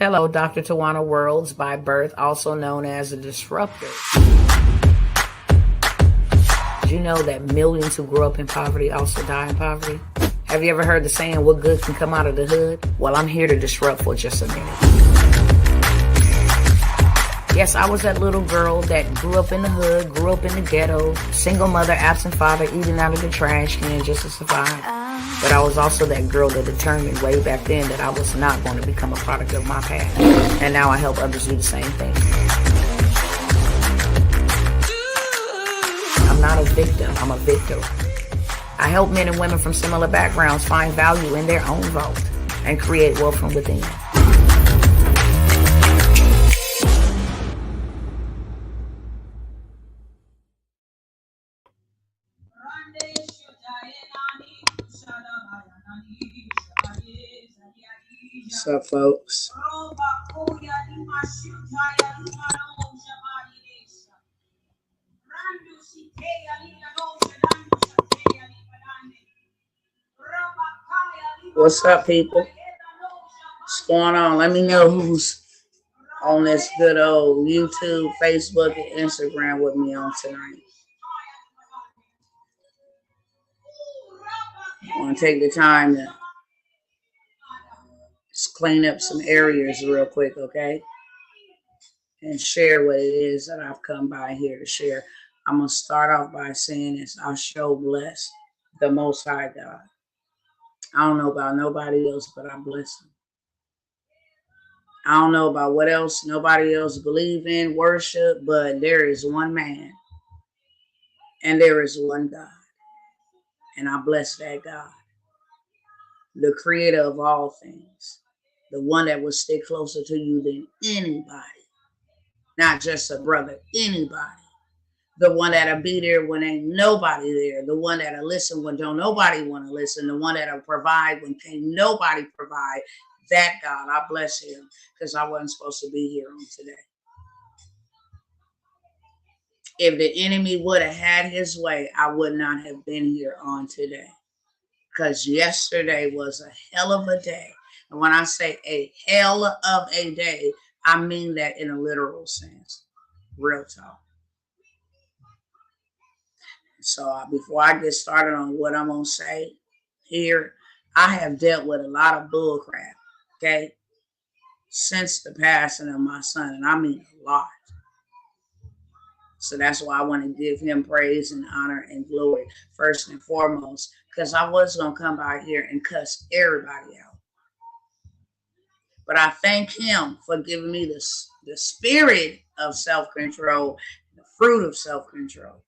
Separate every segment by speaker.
Speaker 1: Hello, Dr. Tawana Worlds by birth, also known as a disruptor. Did you know that millions who grow up in poverty also die in poverty? Have you ever heard the saying, what good can come out of the hood? Well, I'm here to disrupt for just a minute. Yes, I was that little girl that grew up in the hood, grew up in the ghetto, single mother, absent father, eating out of the trash can just to survive. But I was also that girl that determined way back then that I was not going to become a product of my past. And now I help others do the same thing. I'm not a victim, I'm a victor. I help men and women from similar backgrounds find value in their own vote and create wealth from within. What's up, folks? What's up, people? What's going on? Let me know who's on this good old YouTube, Facebook, and Instagram with me on tonight. I want to take the time to just clean up some areas real quick, okay? And share what it is that I've come by here to share. I'm going to start off by saying this. I show bless the Most High God. I don't know about nobody else, but I bless him. I don't know about what else nobody else believe in, worship, but there is one man and there is one God. And I bless that God, the creator of all things, the one that will stick closer to you than anybody, not just a brother, anybody. The one that'll be there when ain't nobody there. The one that'll listen when don't nobody want to listen. The one that'll provide when can't nobody provide. That God, I bless him, because I wasn't supposed to be here on today. If the enemy would have had his way, I would not have been here on today. Because yesterday was a hell of a day. And when I say a hell of a day, I mean that in a literal sense. Real talk. So before I get started on what I'm going to say here, I have dealt with a lot of bull crap, okay, since the passing of my son, and I mean a lot. So that's why I want to give him praise and honor and glory first and foremost, because I was going to come by here and cuss everybody out. But I thank him for giving me the spirit of self-control, the fruit of self-control,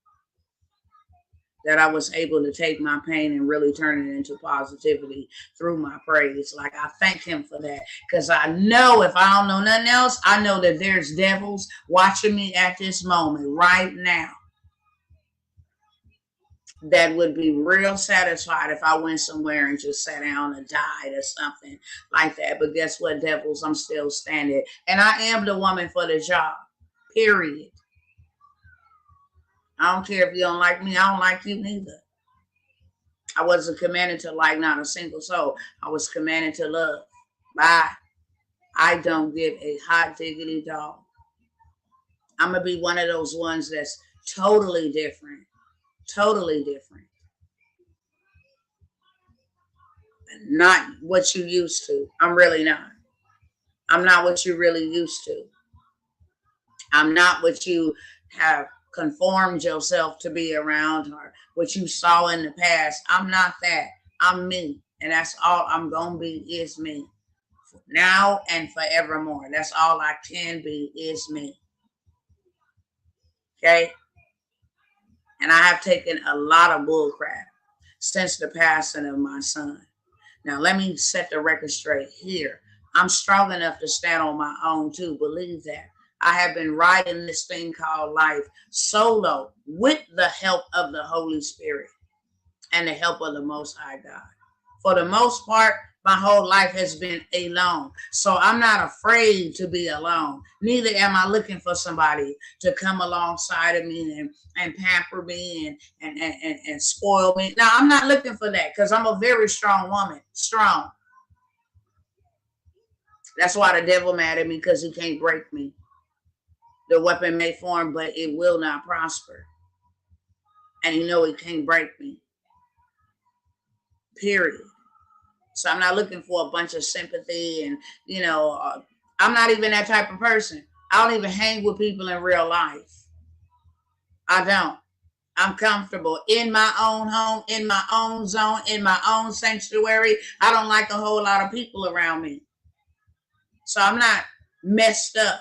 Speaker 1: that I was able to take my pain and really turn it into positivity through my praise. Like, I thank him for that, because I know if I don't know nothing else, I know that there's devils watching me at this moment right now that would be real satisfied if I went somewhere and just sat down and died or something like that. But guess what, devils? I'm still standing. And I am the woman for the job, period. I don't care if you don't like me. I don't like you neither. I wasn't commanded to like not a single soul. I was commanded to love. Bye. I don't give a hot diggity dog. I'm going to be one of those ones that's totally different. Totally different. Not what you used to. I'm really not. I'm not what you really used to. I'm not what you have conformed yourself to be around, or what you saw in the past. I'm not that. I'm me. And that's all I'm going to be, is me. Now and forevermore. That's all I can be, is me. Okay? And I have taken a lot of bull crap since the passing of my son. Now, let me set the record straight here. I'm strong enough to stand on my own too. Believe that. I have been riding this thing called life solo with the help of the Holy Spirit and the help of the Most High God. For the most part, my whole life has been alone. So I'm not afraid to be alone. Neither am I looking for somebody to come alongside of me and pamper me and spoil me. Now, I'm not looking for that, because I'm a very strong woman. Strong. That's why the devil mad at me, because he can't break me. The weapon may form, but it will not prosper. And he know he can't break me. Period. So I'm not looking for a bunch of sympathy, and I'm not even that type of person. I don't even hang with people in real life. I don't. I'm comfortable in my own home, in my own zone, in my own sanctuary. I don't like a whole lot of people around me. So I'm not messed up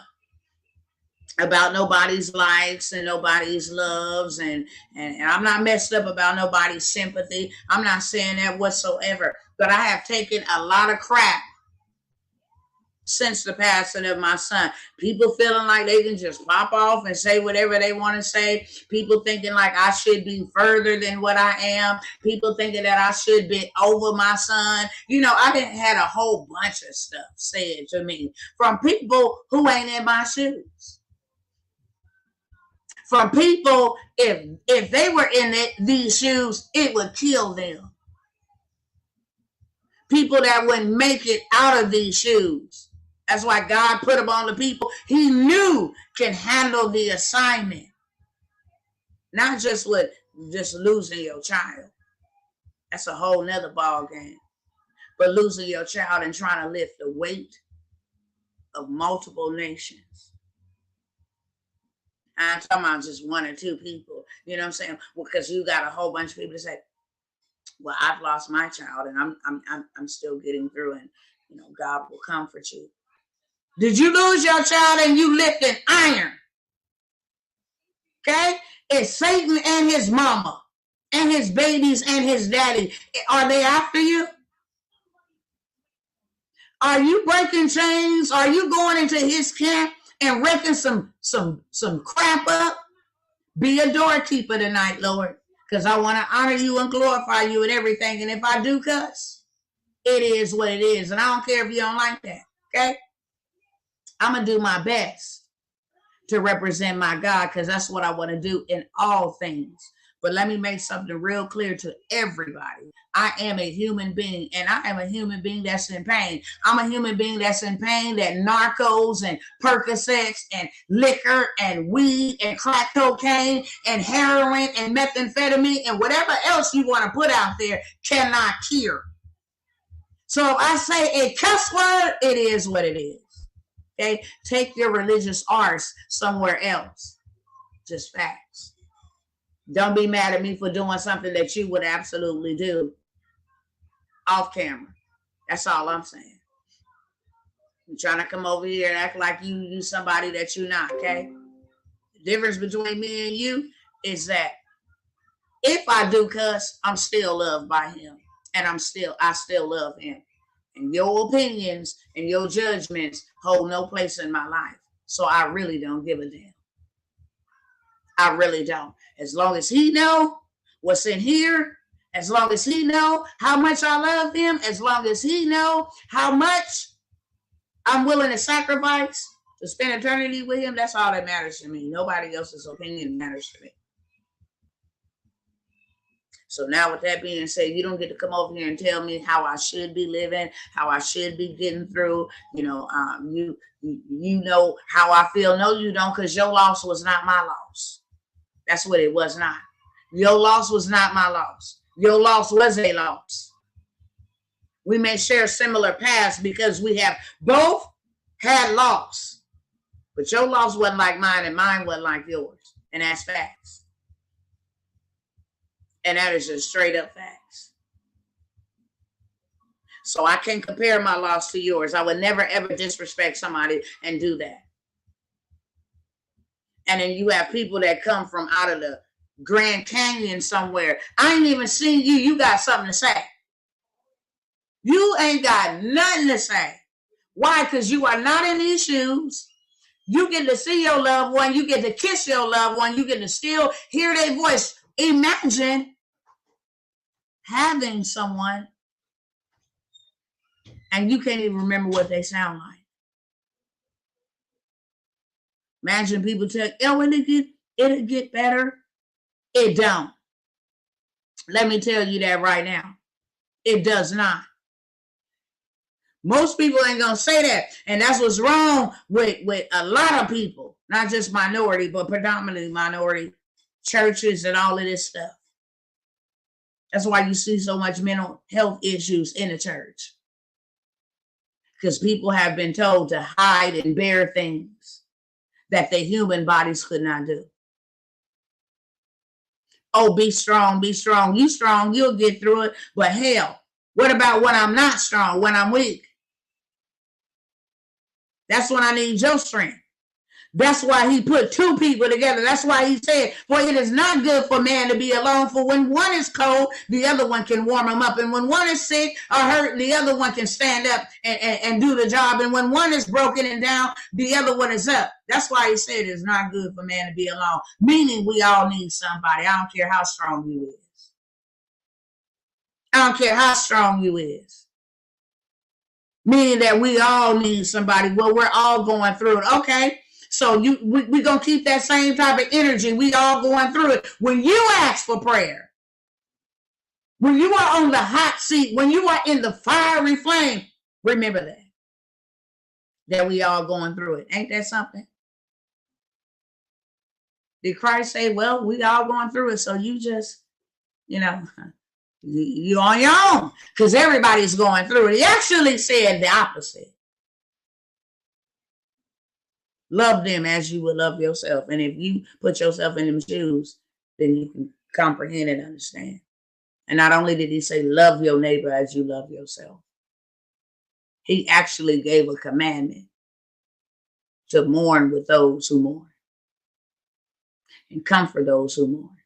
Speaker 1: about nobody's likes and nobody's loves, and I'm not messed up about nobody's sympathy. I'm not saying that whatsoever. But I have taken a lot of crap since the passing of my son. People feeling like they can just pop off and say whatever they want to say. People thinking like I should be further than what I am. People thinking that I should be over my son. I didn't had a whole bunch of stuff said to me from people who ain't in my shoes. From people, if they were in these shoes, it would kill them. People that wouldn't make it out of these shoes. That's why God put them on the people he knew can handle the assignment. Not just with just losing your child. That's a whole nother ball game. But losing your child and trying to lift the weight of multiple nations. I'm talking about just one or two people. You know what I'm saying? Well, because you got a whole bunch of people that say, well, I've lost my child and I'm still getting through, and God will comfort you. Did you lose your child and you lifting iron? Okay? It's Satan and his mama and his babies and his daddy. Are they after you? Are you breaking chains? Are you going into his camp and wrecking some crap up? Be a doorkeeper tonight, Lord, because I want to honor you and glorify you and everything. And if I do cuss, it is what it is. And I don't care if you don't like that. Okay? I'm going to do my best to represent my God, because that's what I want to do in all things. But let me make something real clear to everybody. I am a human being, and I am a human being that's in pain. I'm a human being that's in pain that narcos and Percocets and liquor and weed and crack cocaine and heroin and methamphetamine and whatever else you want to put out there cannot cure. So if I say a cuss word, it is what it is. Okay? Take your religious arts somewhere else. Just facts. Don't be mad at me for doing something that you would absolutely do off camera. That's all I'm saying. You're trying to come over here and act like you somebody that you're not, okay? The difference between me and you is that if I do cuss, I'm still loved by him. And I still love him. And your opinions and your judgments hold no place in my life. So I really don't give a damn. I really don't. As long as he know what's in here, as long as he know how much I love him, as long as he know how much I'm willing to sacrifice to spend eternity with him, that's all that matters to me. Nobody else's opinion matters to me. So now with that being said, you don't get to come over here and tell me how I should be living, how I should be getting through. You know how I feel. No, you don't, because your loss was not my loss. That's what it was not. Your loss was not my loss. Your loss was a loss. We may share similar paths because we have both had loss. But your loss wasn't like mine and mine wasn't like yours. And that's facts. And that is just straight up facts. So I can't compare my loss to yours. I would never, ever disrespect somebody and do that. And then you have people that come from out of the Grand Canyon somewhere. I ain't even seen you. You got something to say. You ain't got nothing to say. Why? Because you are not in these shoes. You get to see your loved one. You get to kiss your loved one. You get to still hear their voice. Imagine having someone and you can't even remember what they sound like. Imagine people tell, oh, it'll get better. It don't. Let me tell you that right now. It does not. Most people ain't gonna say that. And that's what's wrong with a lot of people, not just minority, but predominantly minority churches and all of this stuff. That's why you see so much mental health issues in the church. Because people have been told to hide and bear things that the human bodies could not do. Oh, be strong, be strong. You strong, you'll get through it. But hell, what about when I'm not strong, when I'm weak? That's when I need your strength. That's why he put two people together. That's why he said, for it is not good for man to be alone. For when one is cold, the other one can warm him up. And when one is sick or hurt, the other one can stand up and do the job. And when one is broken and down, the other one is up. That's why he said it's not good for man to be alone. Meaning we all need somebody. I don't care how strong you is. I don't care how strong you is. Meaning that we all need somebody. Well, we're all going through it. Okay. So we're going to keep that same type of energy. We all going through it. When you ask for prayer, when you are on the hot seat, when you are in the fiery flame, remember that we all going through it. Ain't that something? Did Christ say, well, we all going through it, so you just, you on your own, because everybody's going through it. He actually said the opposite. Love them as you would love yourself. And if you put yourself in them shoes, then you can comprehend and understand. And not only did he say, love your neighbor as you love yourself, he actually gave a commandment to mourn with those who mourn and comfort those who mourn.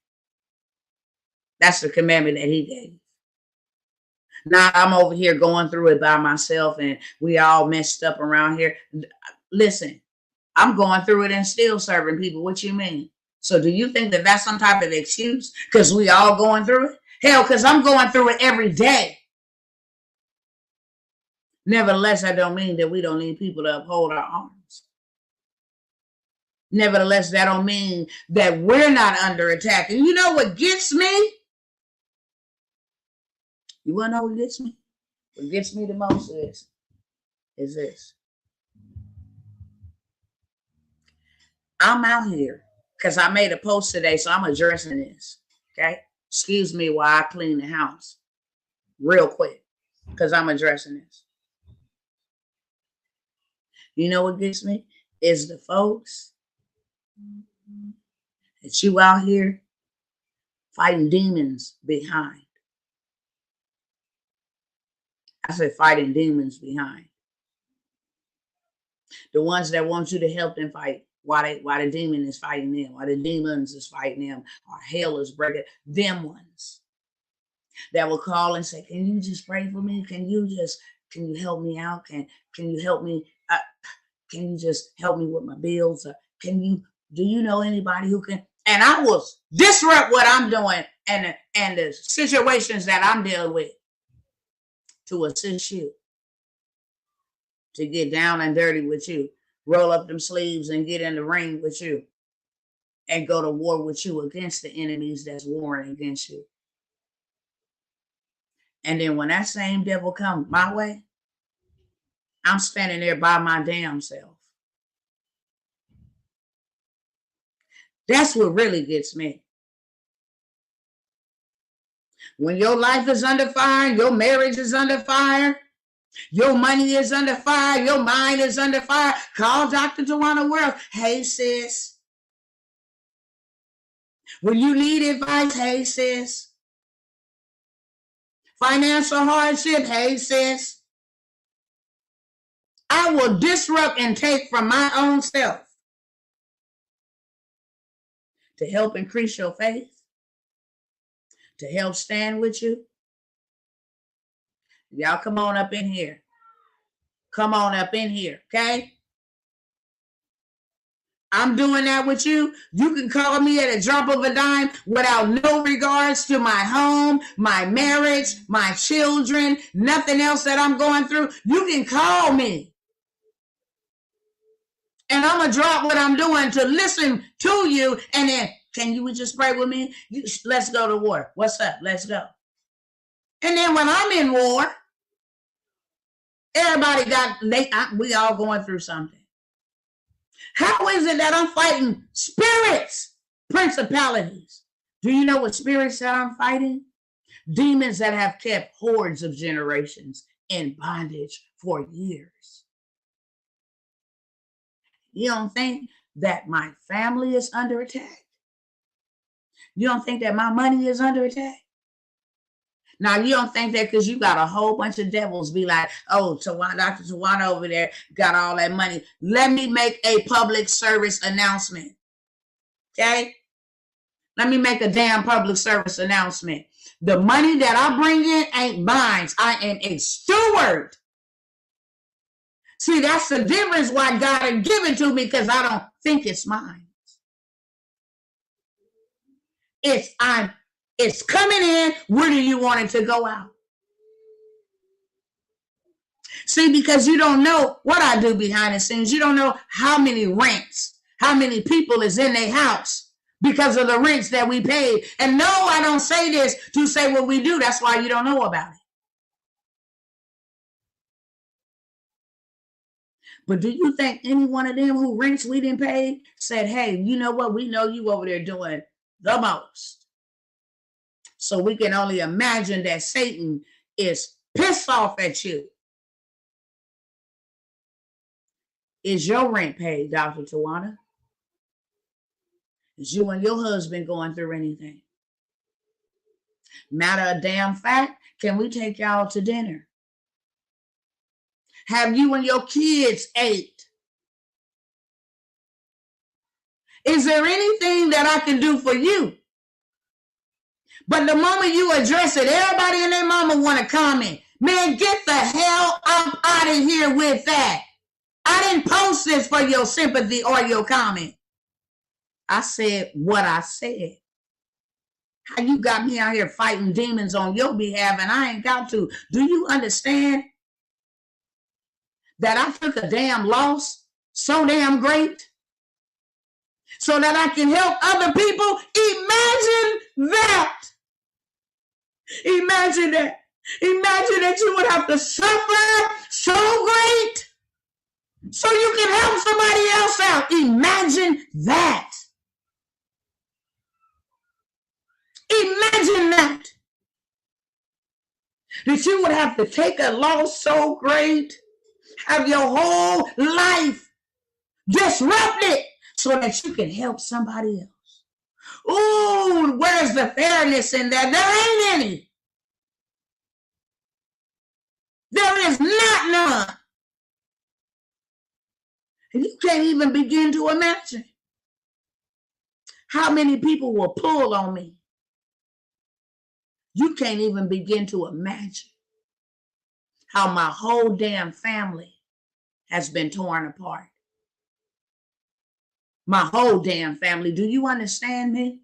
Speaker 1: That's the commandment that he gave. Now I'm over here going through it by myself and we all messed up around here. Listen. I'm going through it and still serving people. What you mean? So do you think that that's some type of excuse? Because we all going through it? Hell, because I'm going through it every day. Nevertheless, that don't mean that we don't need people to uphold our arms. Nevertheless, that don't mean that we're not under attack. And you know what gets me? You want to know what gets me? What gets me the most is this. I'm out here because I made a post today, so I'm addressing this. Okay. Excuse me while I clean the house real quick because I'm addressing this. You know what gets me? Is the folks that you out here fighting demons behind. I said fighting demons behind. The ones that want you to help them fight. Why the demon is fighting them, why the demons is fighting them, or hell is breaking them ones that will call and say, can you just pray for me? Can you help me out? Can you help me? Can you just help me with my bills? Or do you know anybody who can? And I will disrupt what I'm doing and the situations that I'm dealing with to assist you, to get down and dirty with you. Roll up them sleeves and get in the ring with you and go to war with you against the enemies that's warring against you. And then when that same devil comes my way, I'm standing there by my damn self. That's what really gets me. When your life is under fire, your marriage is under fire, your money is under fire. Your mind is under fire. Call Dr. Tawana World. Hey, sis. When you need advice, hey, sis. Financial hardship, hey, sis. I will disrupt and take from my own self to help increase your faith, to help stand with you. Y'all come on up in here. Come on up in here, okay? I'm doing that with you. You can call me at a drop of a dime without no regards to my home, my marriage, my children, nothing else that I'm going through. You can call me. And I'm going to drop what I'm doing to listen to you. And then, can you just pray with me? Let's go to war. What's up? Let's go. And then when I'm in war, Everybody we all going through something. How is it that I'm fighting spirits, principalities? Do you know what spirits that I'm fighting? Demons that have kept hordes of generations in bondage for years. You don't think that my family is under attack? You don't think that my money is under attack? Now, you don't think that because you got a whole bunch of devils be like, oh, Dr. Tawana over there got all that money. Let me make a public service announcement. Okay? Let me make a damn public service announcement. The money that I bring in ain't mine. I am a steward. See, that's the difference why God had given to me, because I don't think it's mine. It's coming in. Where do you want it to go out? See, because you don't know what I do behind the scenes. You don't know how many rents, how many people is in their house because of the rents that we pay. And no, I don't say this to say what we do. That's why you don't know about it. But do you think any one of them who rents we didn't pay said, hey, you know what? We know you over there doing the most. So we can only imagine that Satan is pissed off at you. Is your rent paid, Dr. Tawana? Is you and your husband going through anything? Matter of damn fact, can we take y'all to dinner? Have you and your kids ate? Is there anything that I can do for you? But the moment you address it, everybody and their mama want to comment. Man, get the hell up out of here with that. I didn't post this for your sympathy or your comment. I said what I said. How you got me out here fighting demons on your behalf and I ain't got to. Do you understand that I took a damn loss so damn great so that I can help other people? Imagine that. Imagine that. Imagine that you would have to suffer so great so you can help somebody else out. Imagine that. Imagine that. That you would have to take a loss so great, have your whole life disrupted so that you can help somebody else. Ooh, where's the fairness in that? There ain't any. There is not none. And you can't even begin to imagine how many people will pull on me. You can't even begin to imagine how my whole damn family has been torn apart. My whole damn family. Do you understand me?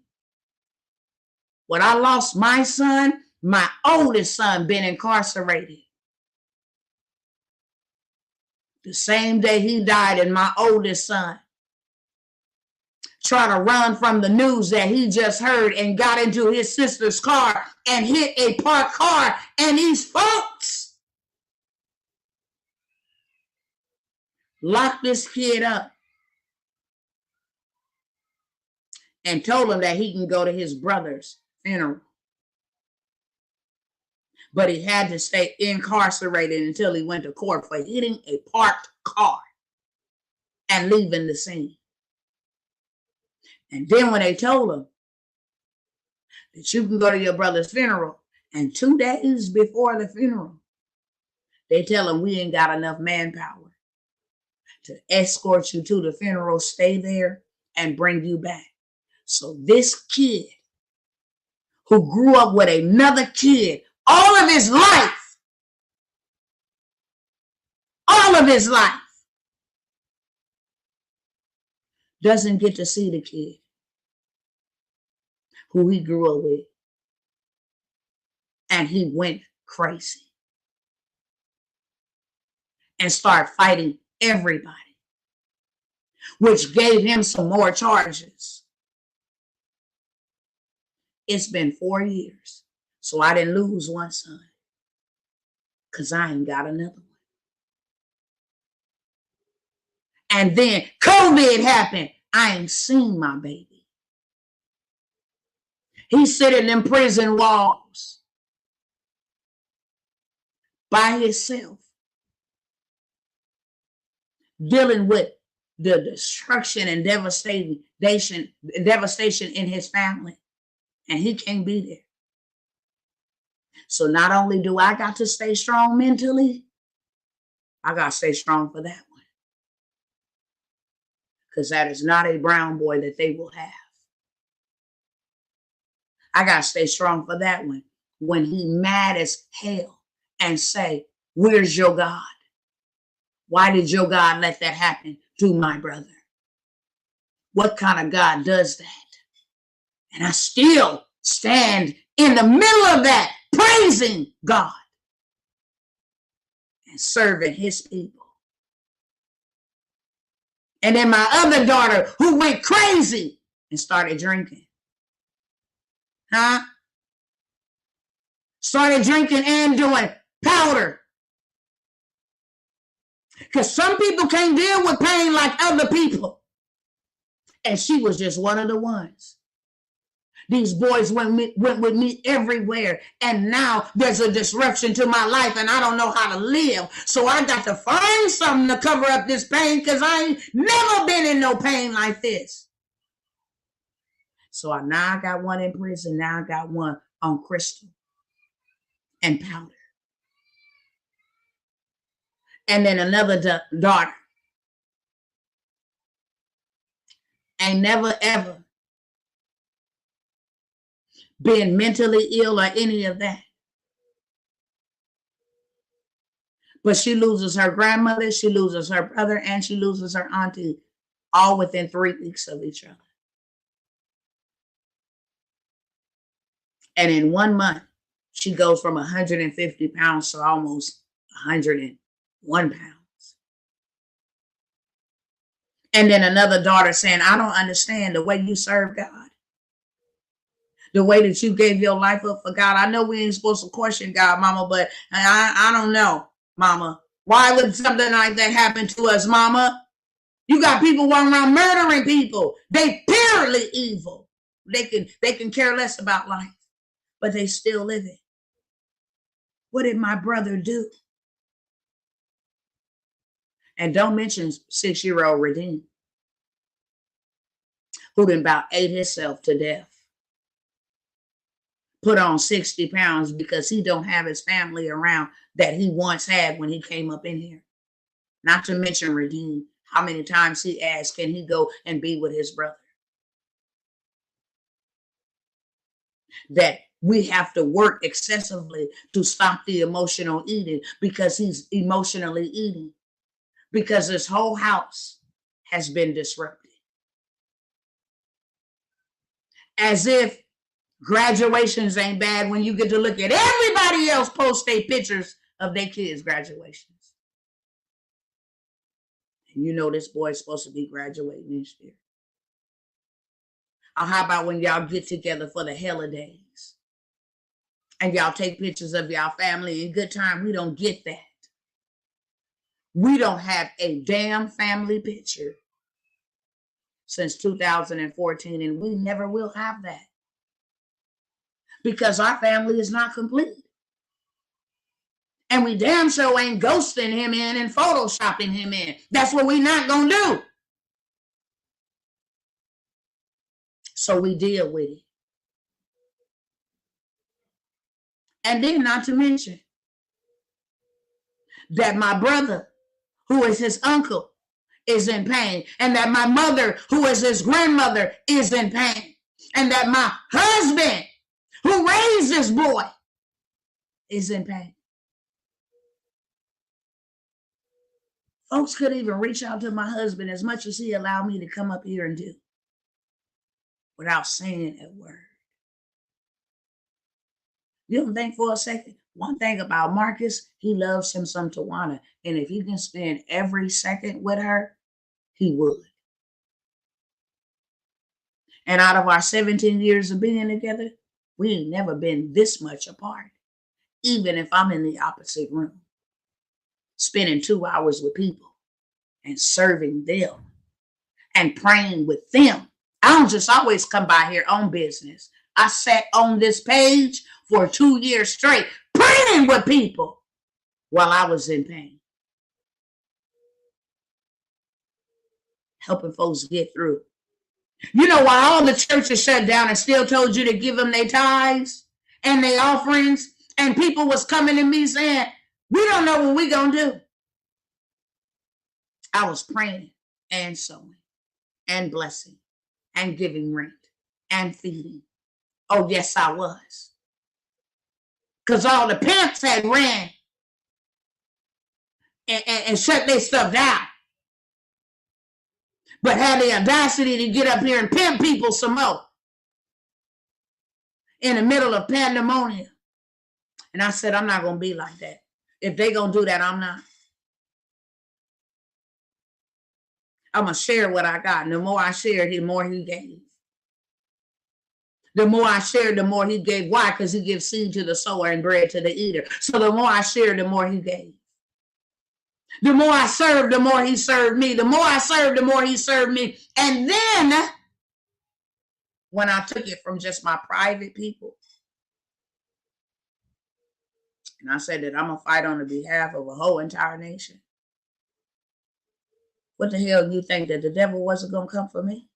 Speaker 1: When I lost my son, my oldest son been incarcerated. The same day he died, and my oldest son tried to run from the news that he just heard and got into his sister's car and hit a parked car. And these folks locked this kid up and told him that he can go to his brother's funeral. But he had to stay incarcerated until he went to court for hitting a parked car and leaving the scene. And then when they told him that you can go to your brother's funeral, and 2 days before the funeral, they tell him we ain't got enough manpower to escort you to the funeral, stay there, and bring you back. So this kid who grew up with another kid all of his life, doesn't get to see the kid who he grew up with. And he went crazy and started fighting everybody, which gave him some more charges. It's been 4 years, so I didn't lose one son because I ain't got another one. And then COVID happened. I ain't seen my baby. He's sitting in prison walls by himself, dealing with the destruction and devastation in his family. And he can't be there. So not only do I got to stay strong mentally, I got to stay strong for that one. Because that is not a brown boy that they will have. I got to stay strong for that one. When he mad as hell and say, where's your God? Why did your God let that happen to my brother? What kind of God does that? And I still stand in the middle of that, praising God and serving his people. And then my other daughter, who went crazy and started drinking. Started drinking and doing powder. Because some people can't deal with pain like other people. And she was just one of the ones. These boys went with me everywhere. And now there's a disruption to my life and I don't know how to live. So I got to find something to cover up this pain because I ain't never been in no pain like this. So now I got one in prison. Now I got one on crystal and powder. And then another daughter. Ain't never ever been mentally ill or any of that. But she loses her grandmother, she loses her brother, and she loses her auntie, all within 3 weeks of each other. And in 1 month, she goes from 150 pounds to almost 101 pounds. And then another daughter saying, I don't understand the way you serve God. The way that you gave your life up for God. I know we ain't supposed to question God, Mama, but I don't know, Mama. Why would something like that happen to us, Mama? You got people walking around murdering people. They purely evil. They can care less about life, but they still living. What did my brother do? And don't mention 6-year-old Redeem, who done about ate himself to death. Put on 60 pounds because he don't have his family around that he once had when he came up in here. Not to mention Redeem, how many times he asked, can he go and be with his brother? That we have to work excessively to stop the emotional eating because he's emotionally eating. Because his whole house has been disrupted. As if graduations ain't bad when you get to look at everybody else post their pictures of their kids' graduations. And you know this boy's supposed to be graduating this year. Or how about when y'all get together for the holidays and y'all take pictures of y'all family in good time? We don't get that. We don't have a damn family picture since 2014, and we never will have that. Because our family is not complete. And we damn sure ain't ghosting him in and photoshopping him in. That's what we not gonna do. So we deal with it. And then not to mention that my brother, who is his uncle, is in pain. And that my mother, who is his grandmother, is in pain. And that my husband, who raised this boy, is in pain. Folks couldn't even reach out to my husband as much as he allowed me to come up here and do without saying a word. You don't think for a second. One thing about Marcus, he loves him some Tawana. And if he can spend every second with her, he would. And out of our 17 years of being together, we ain't never been this much apart. Even if I'm in the opposite room, spending 2 hours with people and serving them and praying with them. I don't just always come by here on business. I sat on this page for 2 years straight praying with people while I was in pain, helping folks get through. You know why all the churches shut down and still told you to give them their tithes and their offerings, and people was coming to me saying, we don't know what we're going to do. I was praying and sowing and blessing and giving rent and feeding. Oh, yes, I was. Because all the pimps had ran and shut their stuff down, but had the audacity to get up here and pimp people some more in the middle of pandemonium. And I said, I'm not going to be like that. If they going to do that, I'm not. I'm going to share what I got. And the more I shared, the more he gave. The more I shared, the more he gave. Why? Because he gives seed to the sower and bread to the eater. So the more I shared, the more he gave. The more I served, the more he served me. The more I served, the more he served me. And then when I took it from just my private people, and I said that I'm going to fight on the behalf of a whole entire nation. What the hell you think, that the devil wasn't going to come for me?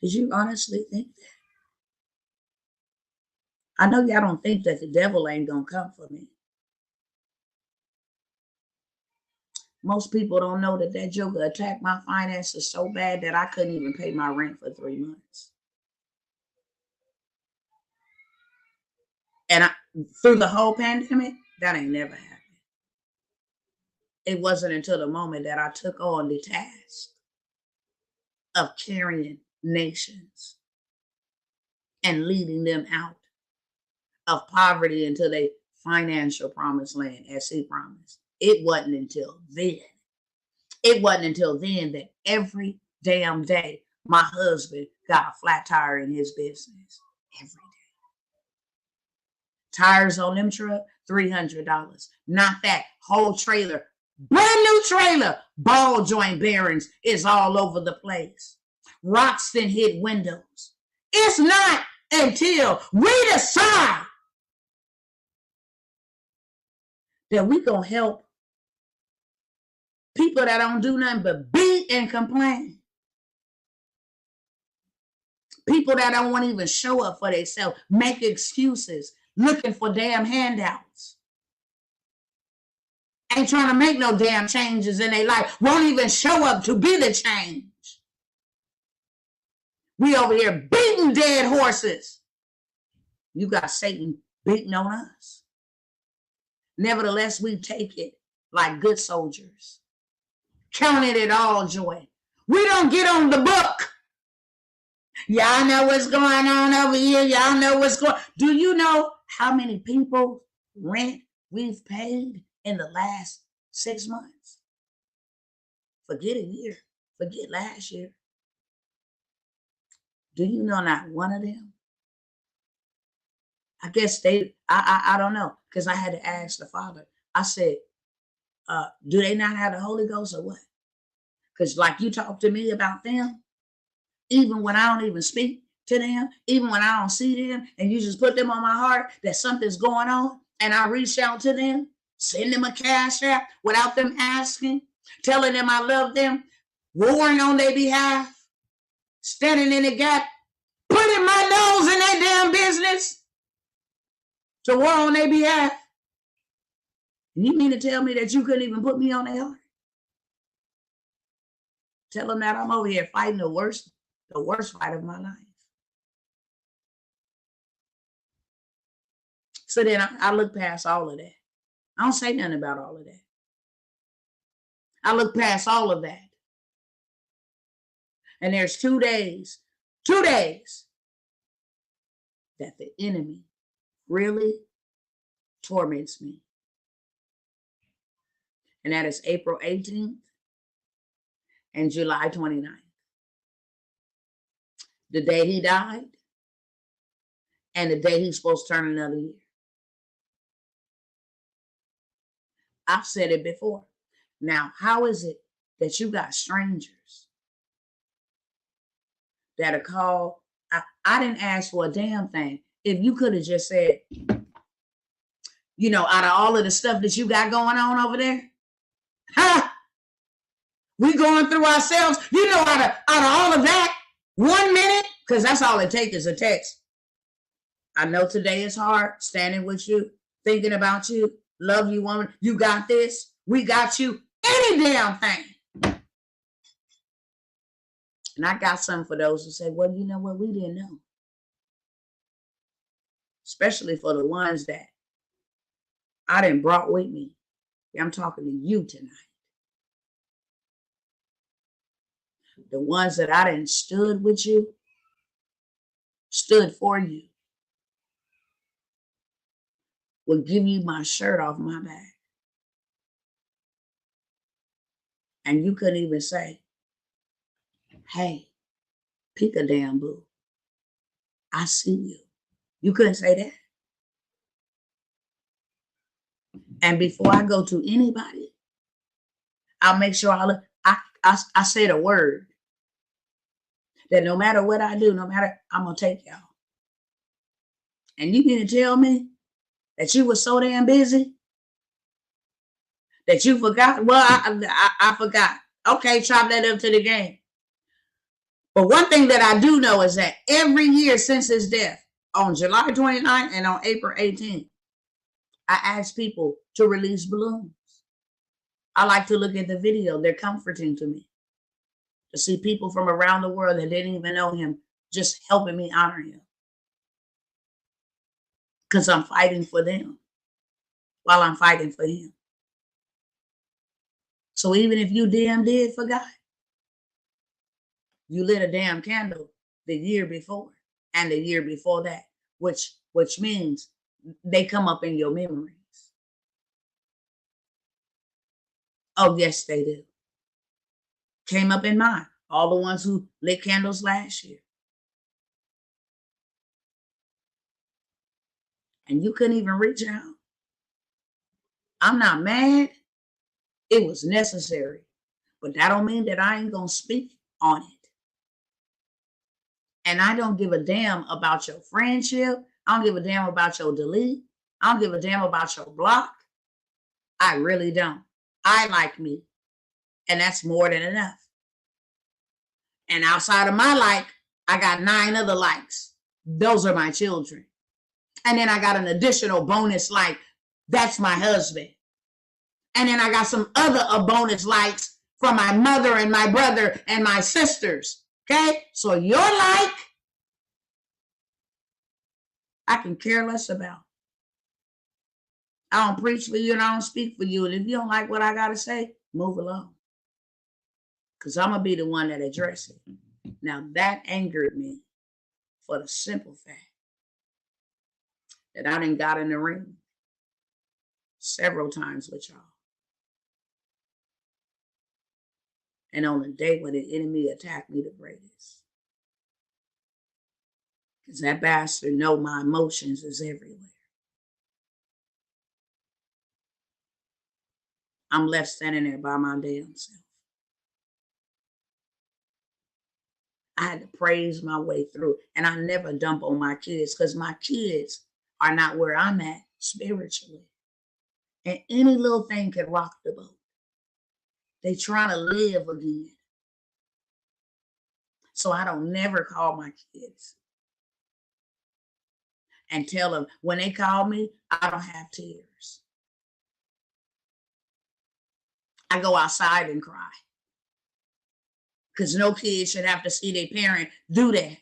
Speaker 1: Did you honestly think that? I know y'all don't think that the devil ain't going to come for me. Most people don't know that that joker attacked my finances so bad that I couldn't even pay my rent for 3 months. And through the whole pandemic, that ain't never happened. It wasn't until the moment that I took on the task of carrying nations and leading them out of poverty into their financial promised land, as he promised. It wasn't until then. It wasn't until then that every damn day my husband got a flat tire in his business. Every day. Tires on them truck, $300. Not that whole trailer. Brand new trailer. Ball joint bearings is all over the place. Rocks then hit windows. It's not until we decide that we gonna help people that don't do nothing but beat and complain. People that don't want to even show up for themselves, make excuses, looking for damn handouts. Ain't trying to make no damn changes in their life. Won't even show up to be the change. We over here beating dead horses. You got Satan beating on us. Nevertheless, we take it like good soldiers. Counted it all joy. We don't get on the book. Y'all know what's going on over here. Y'all know what's going on. Do you know how many people rent we've paid in the last 6 months? Forget a year. Forget last year. Do you know not one of them? I guess I don't know, because I had to ask the Father. I said, do they not have the Holy Ghost or what? Because like you talk to me about them, even when I don't even speak to them, even when I don't see them, and you just put them on my heart that something's going on, and I reach out to them, send them a cash app without them asking, telling them I love them, warring on their behalf, standing in the gap, putting my nose in their damn business to war on their behalf. You mean to tell me that you couldn't even put me on their heart? Tell them that I'm over here fighting the worst fight of my life. So then I look past all of that. I don't say nothing about all of that. I look past all of that. And there's 2 days that the enemy really torments me. And that is April 18th and July 29th. The day he died and the day he's supposed to turn another year. I've said it before. Now, how is it that you got strangers that are called? I didn't ask for a damn thing. If you could have just said, out of all of the stuff that you got going on over there, we going through ourselves, out of all of that, 1 minute, because that's all it takes is a text. I know today is hard, standing with you, thinking about you, love you, woman. You got this. We got you. Any damn thing. And I got something for those who say, well, you know what? We didn't know. Especially for the ones that I didn't brought with me. I'm talking to you tonight. The ones that I didn't stood with you, stood for you, will give you my shirt off my back. And you couldn't even say, hey, peekaboo, boo, I see you. You couldn't say that. And before I go to anybody, I'll make sure I say the word that no matter what I do, I'm going to take y'all. And you mean to tell me that you were so damn busy that you forgot? Well, I forgot. Okay, chop that up to the game. But one thing that I do know is that every year since his death, on July 29th and on April 18th, I ask people to release balloons. I like to look at the video. They're comforting to me. To see people from around the world that didn't even know him just helping me honor him. Because I'm fighting for them while I'm fighting for him. So even if you damn did forgot, you lit a damn candle the year before and the year before that, which means they come up in your memories. Oh, yes, they do. Came up in mine. All the ones who lit candles last year. And you couldn't even reach out. I'm not mad. It was necessary. But that don't mean that I ain't going to speak on it. And I don't give a damn about your friendship. I don't give a damn about your delete. I don't give a damn about your block. I really don't. I like me. And that's more than enough. And outside of my like, I got 9 other likes. Those are my children. And then I got an additional bonus like, that's my husband. And then I got some other bonus likes from my mother and my brother and my sisters. Okay? So your like, I can care less about. I don't preach for you and I don't speak for you. And if you don't like what I got to say, move along. Because I'm going to be the one that addresses it. Now, that angered me for the simple fact that I done got in the ring several times with y'all. And on the day when the enemy attacked me the greatest. Because that bastard know my emotions is everywhere. I'm left standing there by my damn self. I had to praise my way through. And I never dump on my kids because my kids are not where I'm at spiritually. And any little thing can rock the boat. They trying to live again. So I don't never call my kids and tell them when they call me, I don't have tears. I go outside and cry. Because no kid should have to see their parent do that.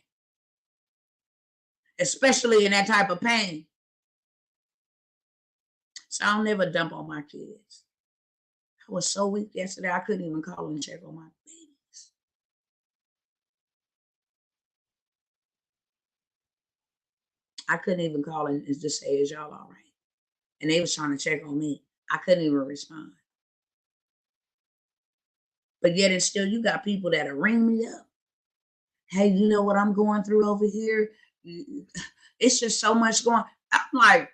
Speaker 1: Especially in that type of pain. So I'll never dump on my kids. I was so weak yesterday, I couldn't even call and check on my babies. I couldn't even call and just say, is y'all all right? And they was trying to check on me. I couldn't even respond. But yet and still, you got people that'll ring me up. Hey, you know what I'm going through over here? It's just so much going. I'm like,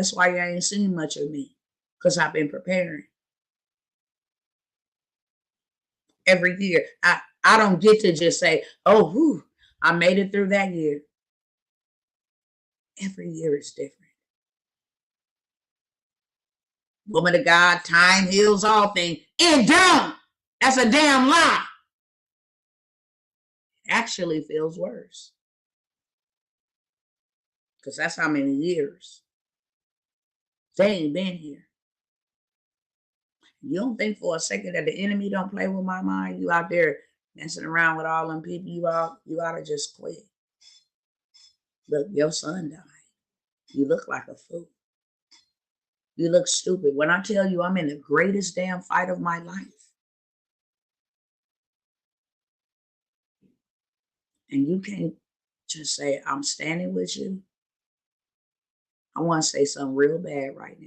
Speaker 1: That's why you ain't seen much of me, because I've been preparing. Every year, I don't get to just say, oh, whew, I made it through that year. Every year is different. Woman of God, time heals all things. It don't. That's a damn lie. It actually feels worse. Because that's how many years they ain't been here. You don't think for a second that the enemy don't play with my mind? You out there messing around with all them people, you ought to just quit. Look, your son died. You look like a fool. You look stupid. When I tell you I'm in the greatest damn fight of my life, and you can't just say, I'm standing with you. I want to say something real bad right now,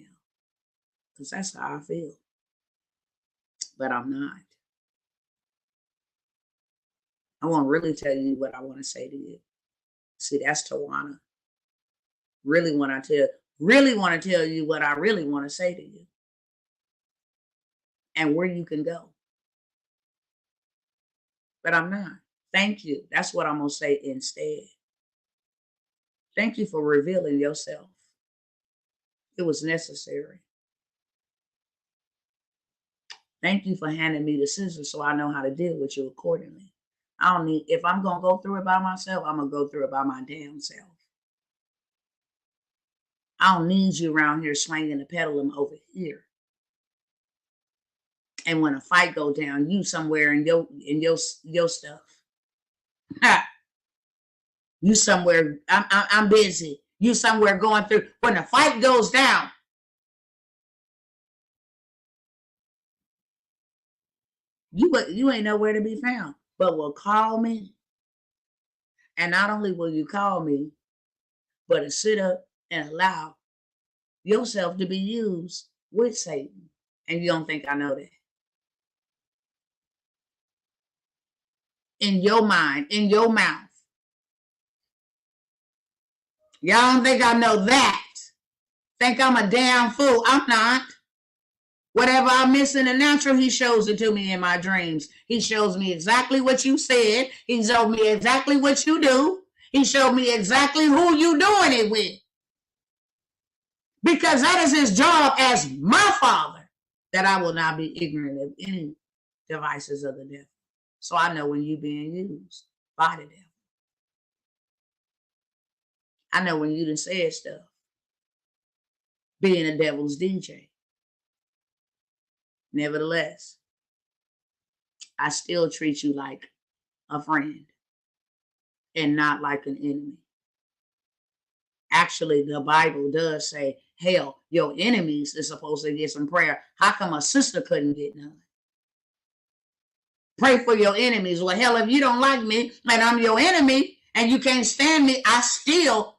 Speaker 1: because that's how I feel. But I'm not. I want to really tell you what I want to say to you. See, that's Tawana. Really want to tell you what I really want to say to you. And where you can go. But I'm not. Thank you. That's what I'm going to say instead. Thank you for revealing yourself. It was necessary. Thank you for handing me the scissors so I know how to deal with you accordingly. I don't need, if I'm going to go through it by myself, I'm going to go through it by my damn self. I don't need you around here swinging the pendulum over here. And when a fight go down, you somewhere in your stuff. Ha! You somewhere, I'm busy. You somewhere going through. When the fight goes down, you ain't nowhere to be found, but will call me. And not only will you call me, but to sit up and allow yourself to be used with Satan. And you don't think I know that. In your mind, in your mouth. Y'all don't think I know that. Think I'm a damn fool. I'm not. Whatever I miss in the natural, he shows it to me in my dreams. He shows me exactly what you said. He showed me exactly what you do. He showed me exactly who you doing it with. Because that is his job as my father, that I will not be ignorant of any devices of the devil. So I know when you're being used by the devil. I know when you done said stuff. Being a devil's DJ. Nevertheless, I still treat you like a friend and not like an enemy. Actually, the Bible does say, hell, your enemies is supposed to get some prayer. How come a sister couldn't get none? Pray for your enemies. Well, hell, if you don't like me and I'm your enemy and you can't stand me, I still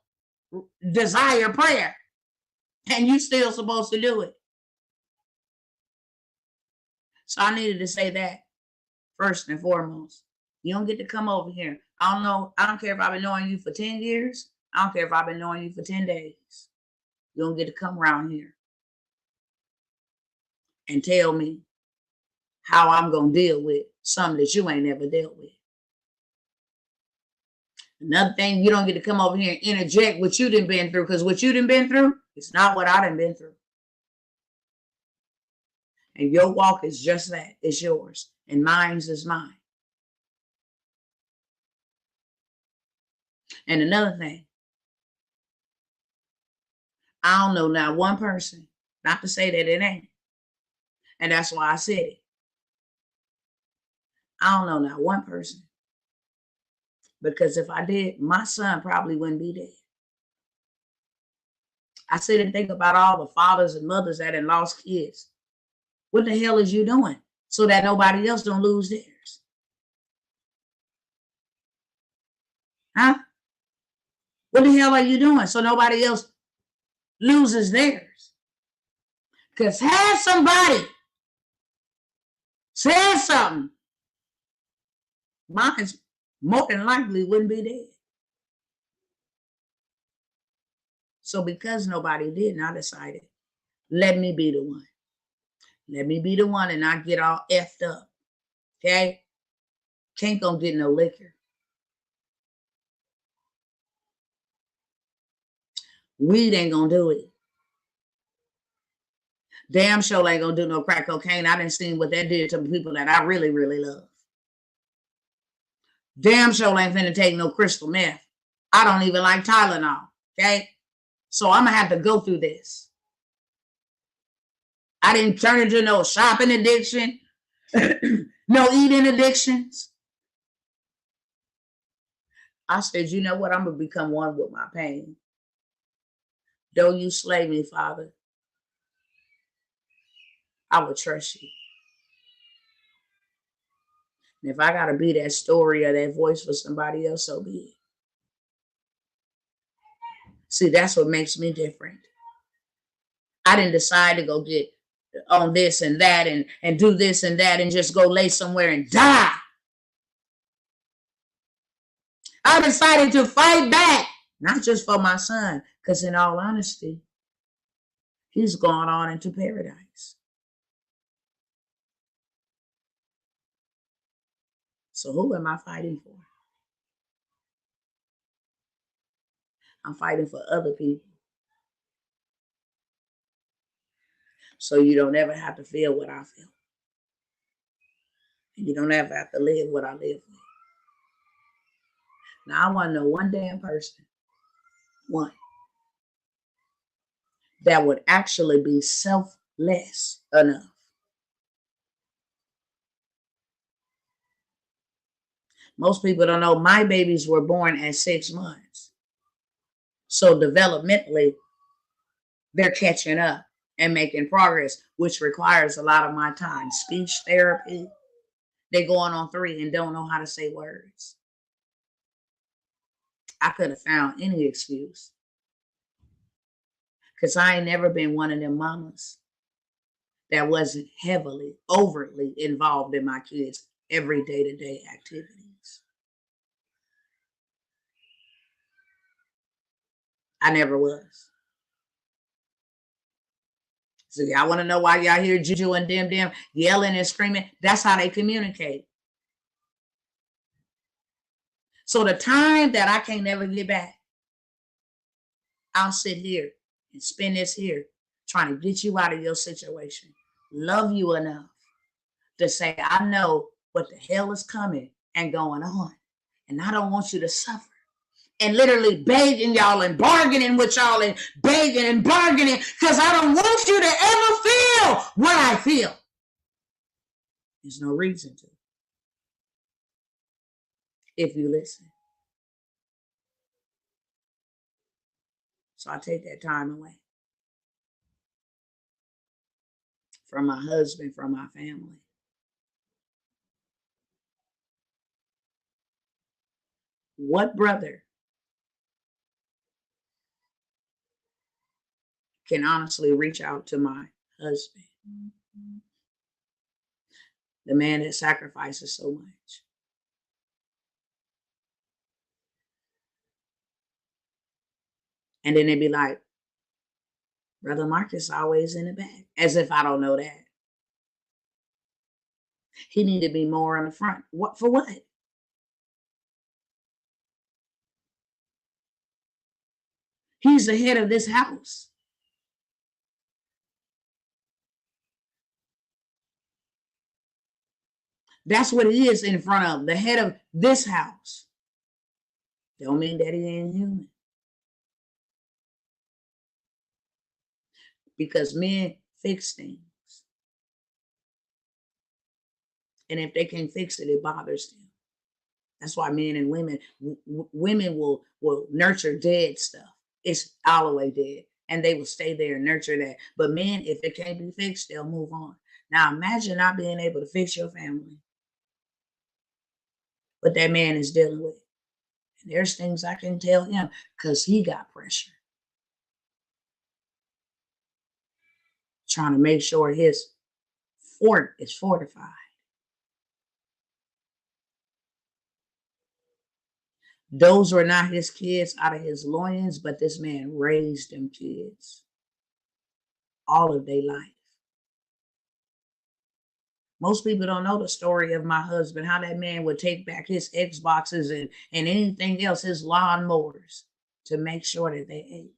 Speaker 1: desire prayer. And you still supposed to do it. So I needed to say that first and foremost. You don't get to come over here. I don't know. I don't care if I've been knowing you for 10 years. I don't care if I've been knowing you for 10 days. You don't get to come around here and tell me how I'm going to deal with something that you ain't never dealt with. Another thing, you don't get to come over here and interject what you done been through, because what you done been through is not what I done been through. And your walk is just that. It's yours. And mine's is mine. And another thing, I don't know not one person, not to say that it ain't. And that's why I said it. I don't know not one person. Because if I did, my son probably wouldn't be dead. I sit and think about all the fathers and mothers that had lost kids. What the hell is you doing so that nobody else don't lose theirs? Huh? What the hell are you doing so nobody else loses theirs? Because had somebody said something, mine more than likely wouldn't be dead. So because nobody did, I decided, let me be the one. Let me be the one and not get all effed up. Okay? Can't go get no liquor. Weed ain't gonna do it. Damn sure ain't gonna do no crack cocaine. I done seen what that did to people that I really, really love. Damn sure ain't finna take no crystal meth. I don't even like Tylenol. Okay? So I'm gonna have to go through this. I didn't turn into no shopping addiction, no eating addictions. I said, you know what? I'm going to become one with my pain. Though you slay me, Father, I will trust you. And if I got to be that story or that voice for somebody else, so be it. See, that's what makes me different. I didn't decide to go get on this and that and do this and that and just go lay somewhere and die. I decided to fight back, not just for my son, because in all honesty, he's gone on into paradise. So who am I fighting for? I'm fighting for other people. So you don't ever have to feel what I feel. And you don't ever have to live what I live with. Now I want to know one damn person, one, that would actually be selfless enough. Most people don't know my babies were born at 6 months. So developmentally, they're catching up and making progress, which requires a lot of my time. Speech therapy. They're going on 3 and don't know how to say words. I could have found any excuse. Because I ain't never been one of them mamas that wasn't heavily, overtly involved in my kids' every day-to-day activities. I never was. So y'all want to know why y'all hear Juju and them yelling and screaming? That's how they communicate. So the time that I can't never get back, I'll sit here and spend this here trying to get you out of your situation. Love you enough to say, I know what the hell is coming and going on. And I don't want you to suffer. And literally begging y'all and bargaining with y'all and begging and bargaining because I don't want you to ever feel what I feel. There's no reason to. If you listen. So I take that time away. From my husband, from my family. What brother can honestly reach out to my husband? The man that sacrifices so much. And then they'd be like, Brother Marcus always in the back. As if I don't know that. He need to be more on the front. What for what? He's the head of this house. That's what he is in front of, the head of this house. Don't mean that he ain't human. Because men fix things. And if they can't fix it, it bothers them. That's why men and women will nurture dead stuff. It's all the way dead. And they will stay there and nurture that. But men, if it can't be fixed, they'll move on. Now imagine not being able to fix your family. What that man is dealing with. And there's things I can tell him because he got pressure. Trying to make sure his fort is fortified. Those were not his kids out of his loins, but this man raised them kids all of their life. Most people don't know the story of my husband, how that man would take back his Xboxes and anything else, his lawnmowers, to make sure that they ate.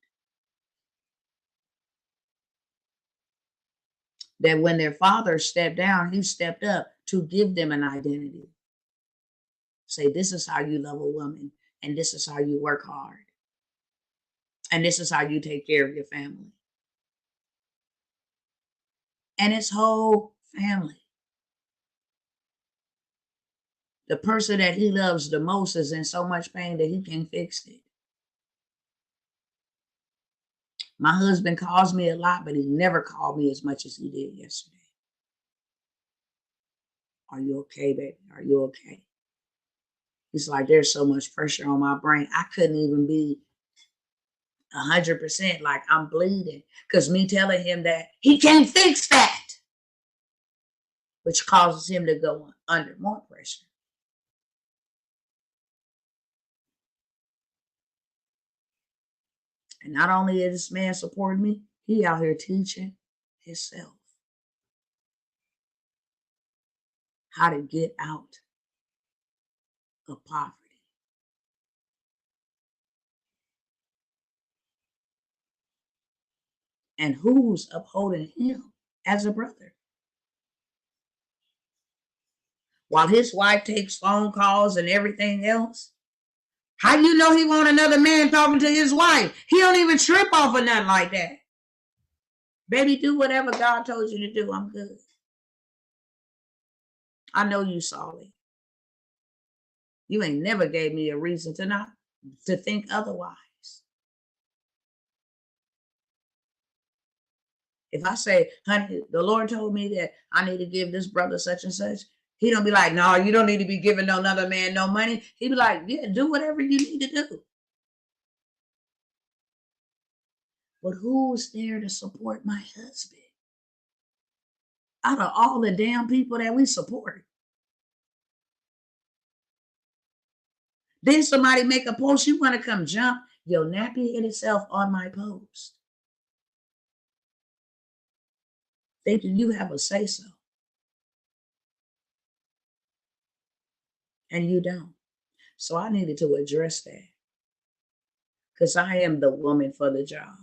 Speaker 1: That when their father stepped down, he stepped up to give them an identity. Say, this is how you love a woman, and this is how you work hard, and this is how you take care of your family. And his whole family. The person that he loves the most is in so much pain that he can't fix it. My husband calls me a lot, but he never called me as much as he did yesterday. Are you okay, baby? Are you okay? He's like, there's so much pressure on my brain. I couldn't even be 100%, like I'm bleeding, because me telling him that he can't fix that, which causes him to go under more pressure. And not only is this man supporting me, he out here teaching himself how to get out of poverty. And who's upholding him as a brother? While his wife takes phone calls and everything else, how you know he want another man talking to his wife? He don't even trip off of nothing like that. Baby, do whatever God told you to do. I'm good. I know you sorry. You ain't never gave me a reason to think otherwise. If I say, honey, the Lord told me that I need to give this brother such and such, he don't be like, no, you don't need to be giving no another man no money. He be like, yeah, do whatever you need to do. But who's there to support my husband? Out of all the damn people that we support. Then somebody make a post, you want to come jump your nappy-headed self on my post, thinking you have a say-so. And you don't. So I needed to address that, because I am the woman for the job.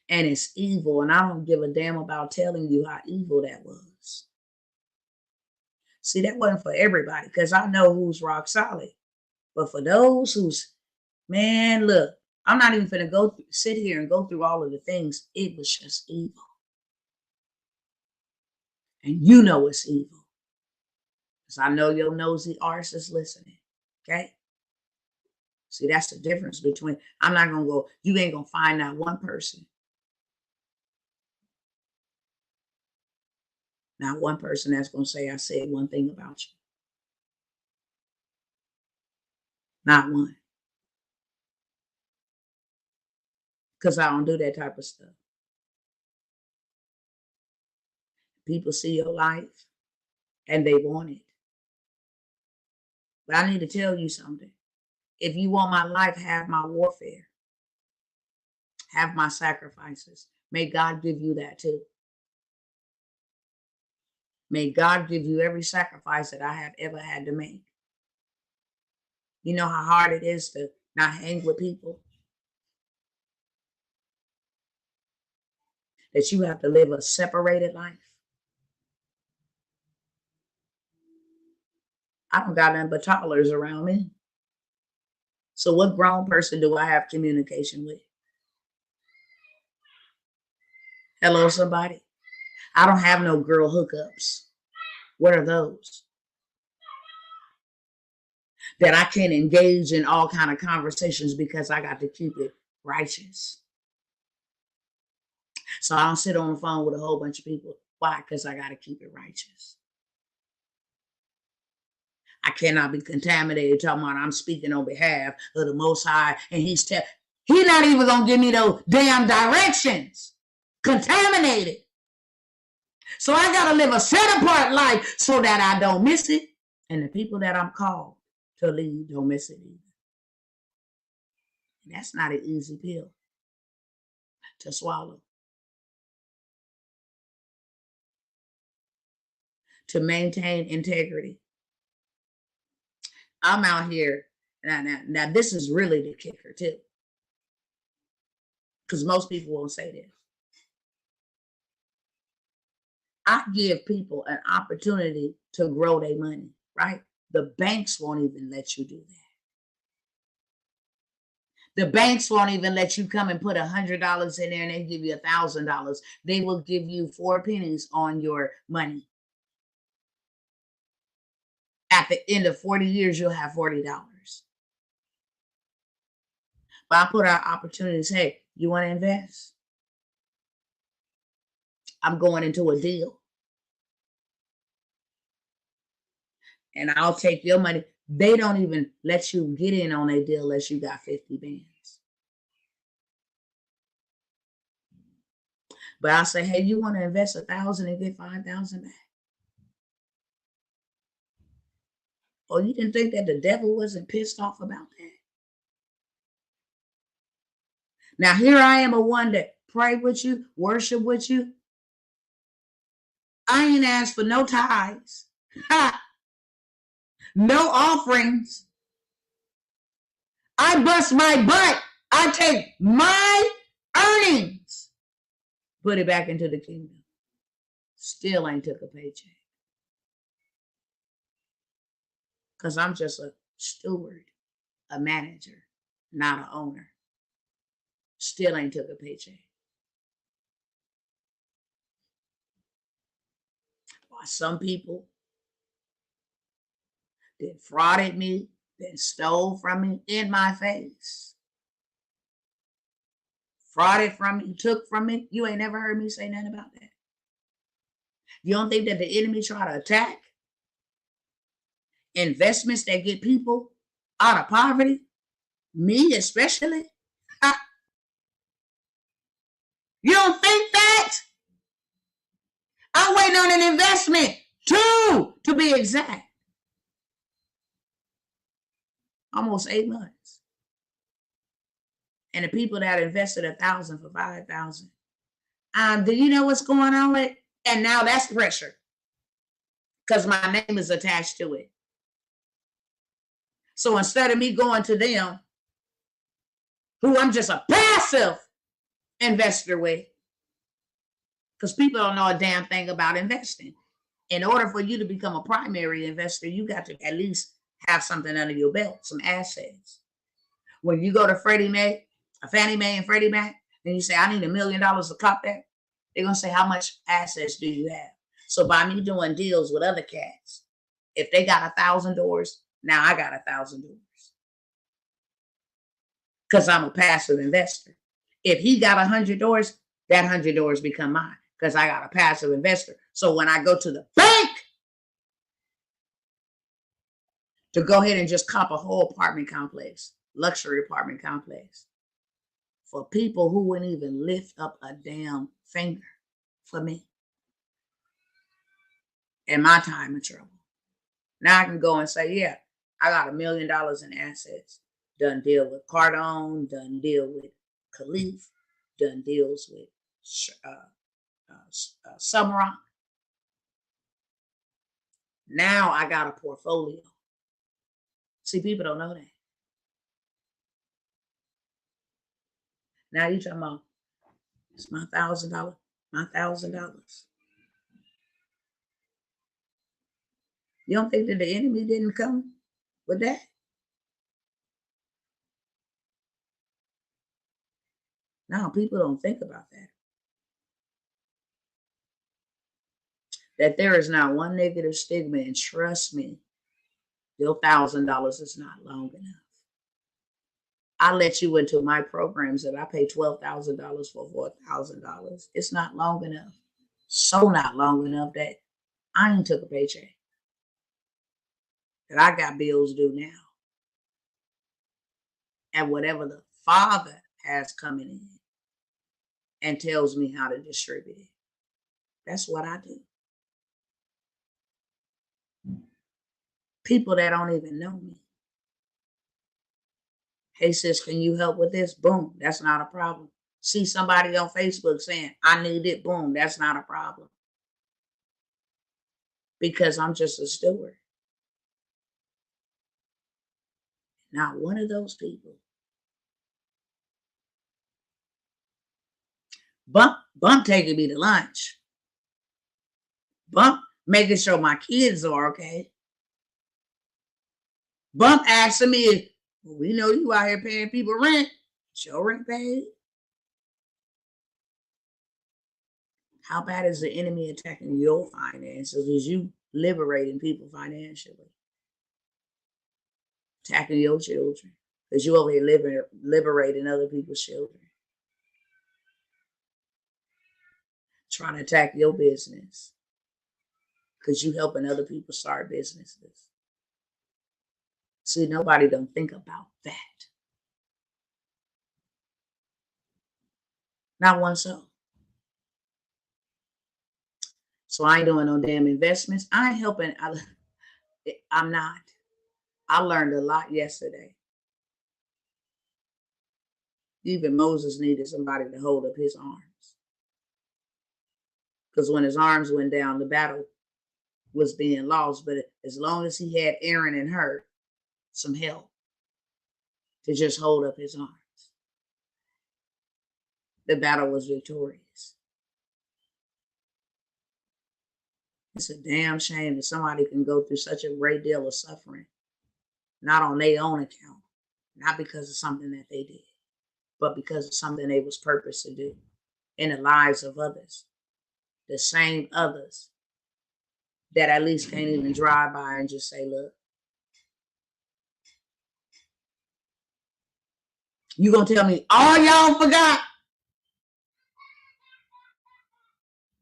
Speaker 1: And it's evil, and I don't give a damn about telling you how evil that was. See, that wasn't for everybody, because I know who's rock solid. But for those who's, man, look, I'm not even going to sit here and go through all of the things. It was just evil. And you know it's evil, because I know your nosy arse is listening, okay? See, that's the difference between, I'm not going to go, you ain't going to find out one person. Not one person that's going to say, I said one thing about you. Not one. Because I don't do that type of stuff. People see your life and they want it. But I need to tell you something. If you want my life, have my warfare. Have my sacrifices. May God give you that too. May God give you every sacrifice that I have ever had to make. You know how hard it is to not hang with people? That you have to live a separated life. I don't got nothing but toddlers around me. So what grown person do I have communication with? Hello, somebody? I don't have no girl hookups. What are those? That I can't engage in all kind of conversations because I got to keep it righteous. So I don't sit on the phone with a whole bunch of people. Why? Because I got to keep it righteous. I cannot be contaminated talking about I'm speaking on behalf of the Most High, and he's not even going to give me those damn directions. Contaminated. So I got to live a set apart life so that I don't miss it. And the people that I'm called to lead. Don't miss it either. And that's not an easy pill to swallow. To maintain integrity. I'm out here. Now this is really the kicker too. Because most people won't say this. I give people an opportunity to grow their money, right? The banks won't even let you do that. The banks won't even let you come and put $100 in there and they give you $1,000. They will give you 4 pennies on your money. At the end of 40 years, you'll have $40. But I put out opportunities. Hey, you want to invest? I'm going into a deal. And I'll take your money. They don't even let you get in on a deal unless you got 50 bands. But I'll say, hey, you want to invest 1,000 and get 5,000 back? Oh, you didn't think that the devil wasn't pissed off about that? Now, here I am, a one that pray with you, worship with you. I ain't asked for no tithes, no offerings. I bust my butt. I take my earnings, put it back into the kingdom. Still ain't took a paycheck. Because I'm just a steward, a manager, not an owner. Still ain't took a paycheck. Why some people that frauded me, that stole from me in my face. Frauded from me, took from me. You ain't never heard me say nothing about that. You don't think that the enemy try to attack investments that get people out of poverty? Me especially? You don't think that? I'm waiting on an investment, 2 to be exact. Almost 8 months. And the people that invested 1,000 for 5,000. Do you know what's going on with? And now that's pressure. Because my name is attached to it. So instead of me going to them, who I'm just a passive investor with, because people don't know a damn thing about investing. In order for you to become a primary investor, you got to at least have something under your belt, some assets. When you go to Fannie Mae and Freddie Mac, and you say, I need $1 million to cop that, they're going to say, how much assets do you have? So by me doing deals with other cats, if they got 1,000 doors, now I got 1,000 doors. Because I'm a passive investor. If he got 100 doors, that 100 doors become mine because I got a passive investor. So when I go to the bank to go ahead and just cop a whole apartment complex, luxury apartment complex, for people who wouldn't even lift up a damn finger for me in my time of trouble. Now I can go and say, yeah, I got $1 million in assets. Done deal with Cardone, done deal with Khalif, done deals with Sumrock. Now I got a portfolio. See, people don't know that. Now you talking about, it's my $1,000, my $1,000. You don't think that the enemy didn't come with that? No, people don't think about that. That there is not one negative stigma, and trust me, your $1,000 is not long enough. I let you into my programs that I pay $12,000 for $4,000. It's not long enough. So not long enough that I ain't took a paycheck. That I got bills due now. And whatever the Father has coming in and tells me how to distribute it, that's what I do. People that don't even know me Hey sis, can you help with this? Boom, that's not a problem. See somebody on Facebook saying, I need it, boom, that's not a problem. Because I'm just a steward. Not one of those people. Bump taking me to lunch. Bump making sure my kids are okay. Bump asking me if, well, we know you out here paying people rent. Is your rent paid? How bad is the enemy attacking your finances? Is you liberating people financially? Attacking your children? Because you over here liberating other people's children. Trying to attack your business. Because you helping other people start businesses. See, nobody don't think about that. Not one soul. So I ain't doing no damn investments. I ain't helping. I'm not. I learned a lot yesterday. Even Moses needed somebody to hold up his arms. Because when his arms went down, the battle was being lost. But as long as he had Aaron and Hur, some help to just hold up his arms, the battle was victorious. It's a damn shame that somebody can go through such a great deal of suffering, not on their own account, not because of something that they did, but because of something they was purposed to do in the lives of others. The same others that at least can't even drive by and just say, look, you gonna tell me all y'all forgot?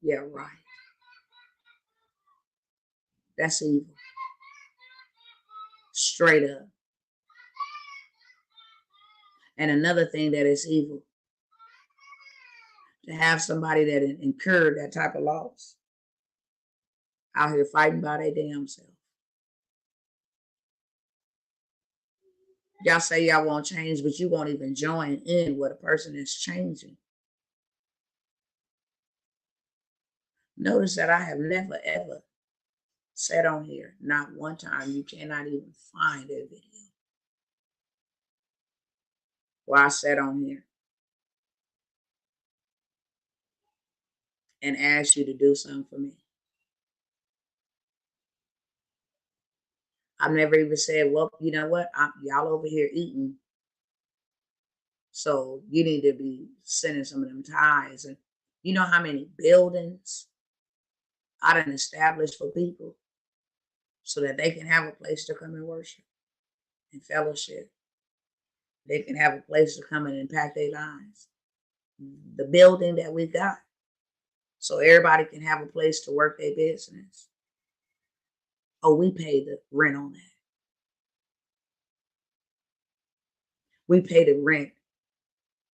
Speaker 1: Yeah, right. That's evil. Straight up. And another thing that is evil, to have somebody that incurred that type of loss out here fighting by their damn self. Y'all say y'all won't change, but you won't even join in with a person that's changing. Notice that I have never, ever said on here, not one time, you cannot even find a video where I said on here and asked you to do something for me. I've never even said, well, you know what? Y'all over here eating. So you need to be sending some of them tithes. And you know how many buildings I done established for people so that they can have a place to come and worship and fellowship. They can have a place to come and impact their lives. The building that we got, so everybody can have a place to work their business. Oh, we pay the rent on that. We pay the rent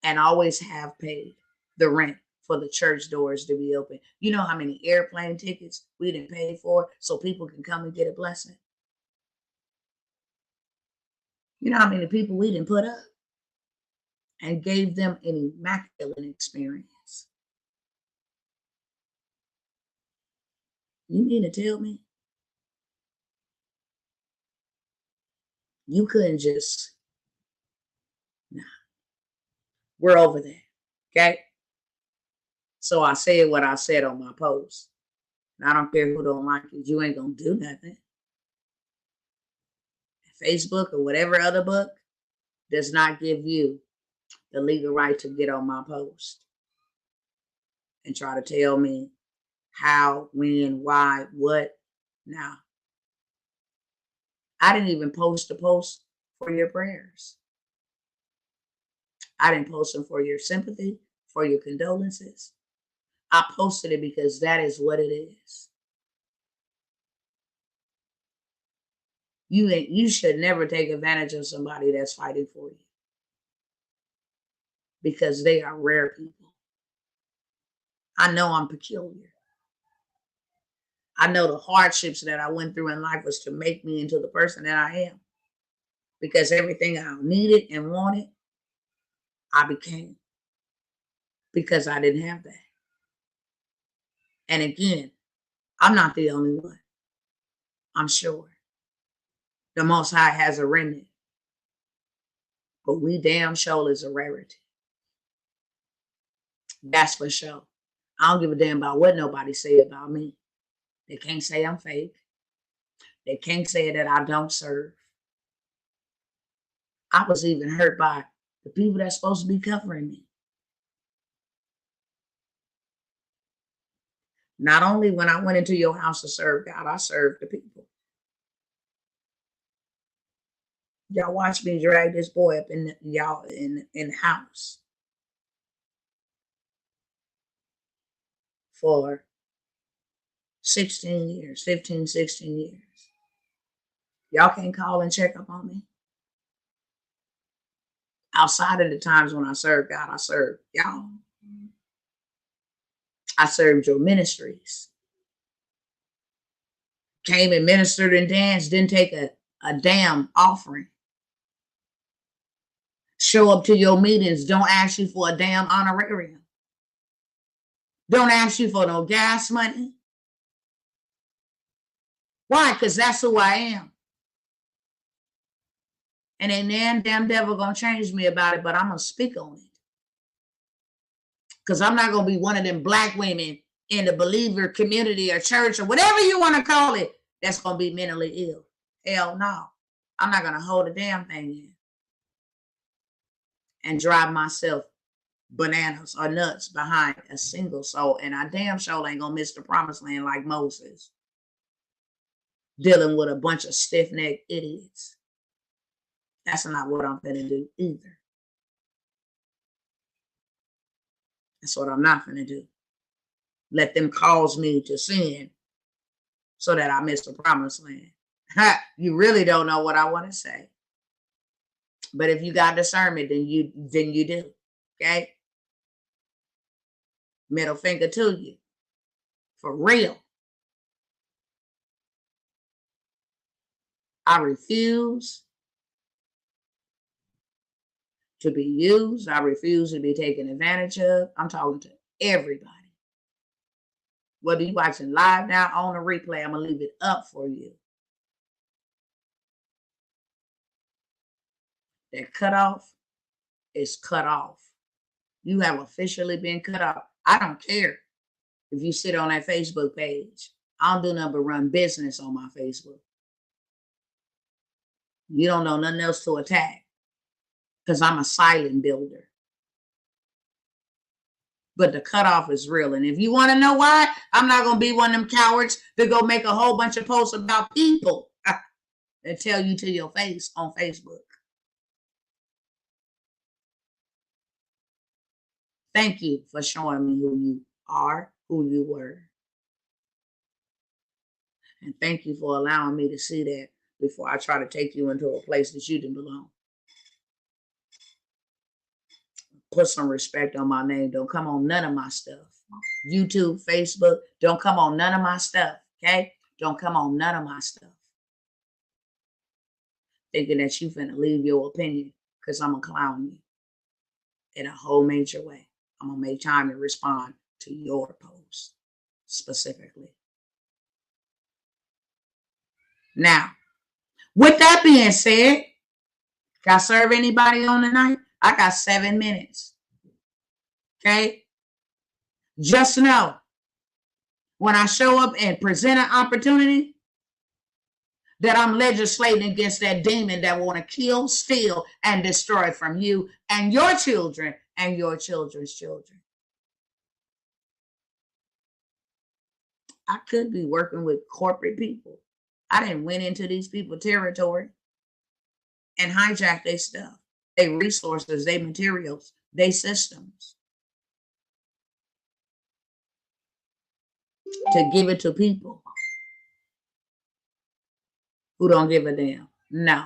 Speaker 1: and always have paid the rent for the church doors to be open. You know how many airplane tickets we didn't pay for so people can come and get a blessing? You know how many people we didn't put up and gave them an immaculate experience? You mean to tell me you couldn't just, nah, we're over there, okay? So I said what I said on my post. And I don't care who don't like it. You ain't going to do nothing. Facebook or whatever other book does not give you the legal right to get on my post and try to tell me how, when, why, what. Now, I didn't even post the post for your prayers. I didn't post them for your sympathy, for your condolences. I posted it because that is what it is. You should never take advantage of somebody that's fighting for you, because they are rare people. I know I'm peculiar. I know the hardships that I went through in life was to make me into the person that I am. because everything I needed and wanted, I became, because I didn't have that. And again, I'm not the only one. I'm sure the Most High has a remnant, but we damn sure is a rarity. That's for sure. I don't give a damn about what nobody say about me. They can't say I'm fake. They can't say that I don't serve. I was even hurt by the people that's supposed to be covering me. Not only when I went into your house to serve God, I served the people. Y'all watch me drag this boy up in the house for 16 years, 15, 16 years. Y'all can't call and check up on me. Outside of the times when I served God, I served y'all. I served your ministries. Came and ministered and danced, didn't take a damn offering. Show up to your meetings, don't ask you for a damn honorarium. Don't ask you for no gas money. Why? Because that's who I am. And ain't no damn devil gonna change me about it, but I'm gonna speak on it. Because I'm not gonna be one of them black women in the believer community or church or whatever you want to call it that's gonna be mentally ill. Hell no. I'm not gonna hold a damn thing in and drive myself bananas or nuts behind a single soul. And I damn sure ain't gonna miss the promised land like Moses, dealing with a bunch of stiff-necked idiots. That's not what I'm gonna do either. That's what I'm not gonna do. Let them cause me to sin so that I miss the promised land. You really don't know what I want to say. But if you got discernment, then you do. Okay? Middle finger to you. For real. I refuse to be used. I refuse to be taken advantage of. I'm talking to everybody. Whether you're watching live now on the replay, I'm going to leave it up for you. That cutoff is cut off. You have officially been cut off. I don't care if you sit on that Facebook page. I don't do nothing but run business on my Facebook. You don't know nothing else to attack because I'm a silent builder. But the cutoff is real. And if you want to know why, I'm not going to be one of them cowards to go make a whole bunch of posts about people and tell you to your face on Facebook. Thank you for showing me who you are, who you were. And thank you for allowing me to see that before I try to take you into a place that you didn't belong. Put some respect on my name. Don't come on none of my stuff. YouTube, Facebook, don't come on none of my stuff, okay? Don't come on none of my stuff. Thinking that you finna leave your opinion because I'm going to clown you in a whole major way. I'm going to make time to respond to your post specifically. Now, with that being said, can I serve anybody on tonight? I got 7 minutes. Okay? Just know, when I show up and present an opportunity, that I'm legislating against that demon that want to kill, steal, and destroy from you and your children and your children's children. I could be working with corporate people. I didn't went into these people's territory and hijack their stuff, their resources, their materials, their systems, to give it to people who don't give a damn. No.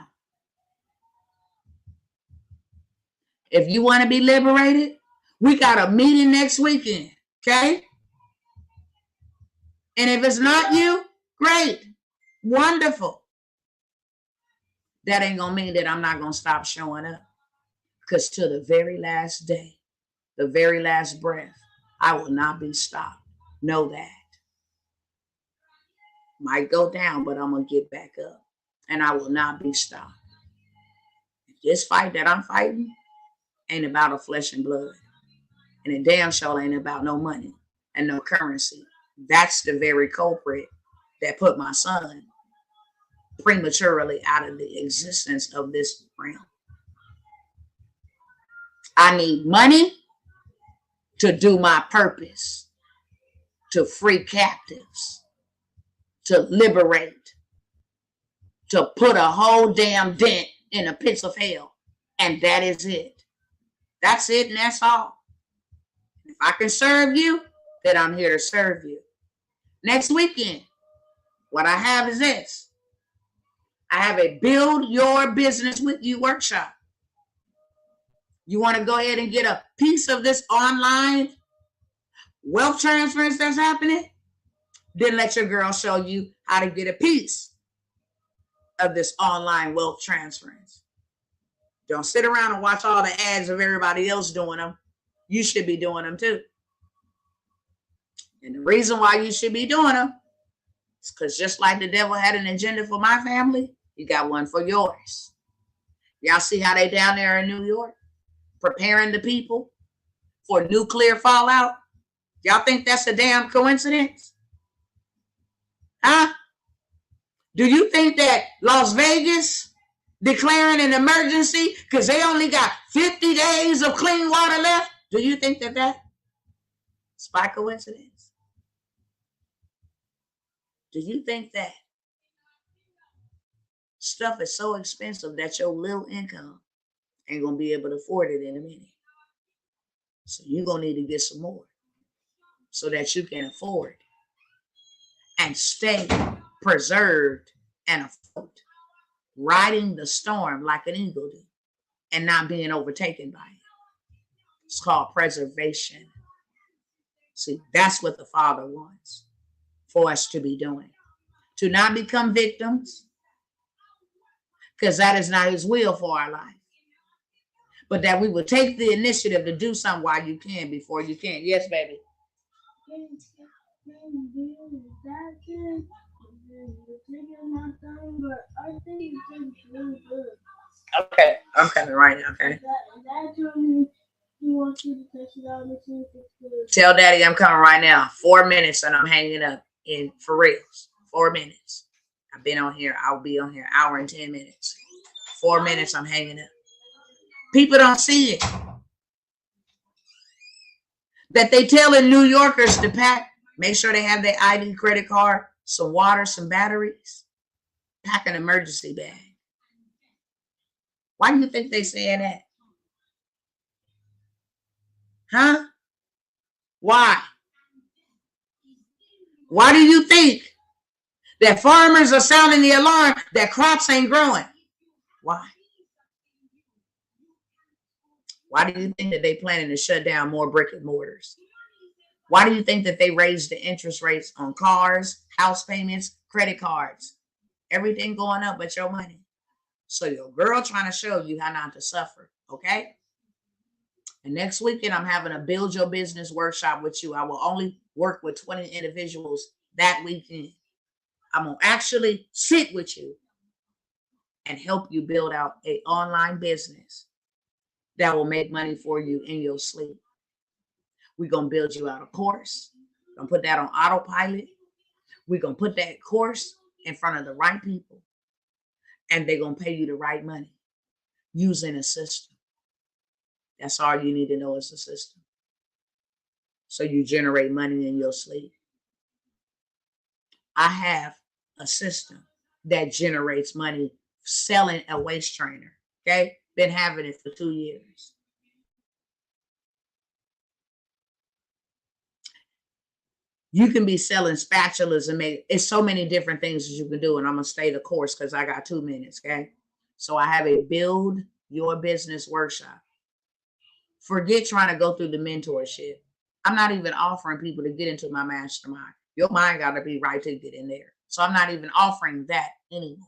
Speaker 1: If you want to be liberated, we got a meeting next weekend, okay? And if it's not you, great, wonderful. that ain't gonna mean that I'm not gonna stop showing up. Because to the very last day, the very last breath, I will not be stopped. Know that. Might go down, but I'm gonna get back up. And I will not be stopped. This fight that I'm fighting ain't about a flesh and blood. And it damn sure ain't about no money and no currency. That's the very culprit that put my son prematurely out of the existence of this realm. I need money to do my purpose, to free captives, to liberate, to put a whole damn dent in the pits of hell. And that is it. That's it, and that's all. If I can serve you, then I'm here to serve you. Next weekend, what I have is this. I have a Build Your Business With You workshop. You want to go ahead and get a piece of this online wealth transference that's happening? Then let your girl show you how to get a piece of this online wealth transference. Don't sit around and watch all the ads of everybody else doing them. You should be doing them too. And the reason why you should be doing them is because just like the devil had an agenda for my family, he got one for yours. Y'all see how they down there in New York preparing the people for nuclear fallout? Y'all think that's a damn coincidence? Huh? Do you think that Las Vegas declaring an emergency because they only got 50 days of clean water left? Do you think that that's by coincidence? Do you think that stuff is so expensive that your little income ain't going to be able to afford it in a minute? So you're going to need to get some more so that you can afford and stay preserved and afloat, riding the storm like an eagle do and not being overtaken by it. It's called preservation. See, that's what the Father wants for us to be doing. To not become victims, because that is not his will for our life. But that we will take the initiative to do something while you can before you can. Yes, baby. Okay, I'm coming right now, okay? Tell Daddy I'm coming right now. 4 minutes and I'm hanging up in for reals. 4 minutes. I've been on here. I'll be on here an hour and 10 minutes. 4 minutes, I'm hanging up. People don't see it. That they telling New Yorkers to pack, make sure they have their ID, credit card, some water, some batteries. Pack an emergency bag. Why do you think they saying that? Huh? Why? Why do you think that farmers are sounding the alarm that crops ain't growing? Why? Why do you think that they planning to shut down more brick and mortars? Why do you think that they raised the interest rates on cars, house payments, credit cards? Everything going up but your money. So your girl trying to show you how not to suffer, okay? And next weekend, I'm having a Build Your Business workshop with you. I will only work with 20 individuals that weekend. I'm going to actually sit with you and help you build out an online business that will make money for you in your sleep. We're going to build you out a course. We're going to put that on autopilot. We're going to put that course in front of the right people. And they're going to pay you the right money using a system. That's all you need to know is a system. So you generate money in your sleep. I have a system that generates money selling a waist trainer. Okay? Been having it for 2 years. You can be selling spatulas and it's so many different things that you can do. And I'm going to stay the course because I got 2 minutes. Okay. So I have a Build Your Business workshop. Forget trying to go through the mentorship. I'm not even offering people to get into my mastermind. Your mind got to be right to get in there. So I'm not even offering that anymore.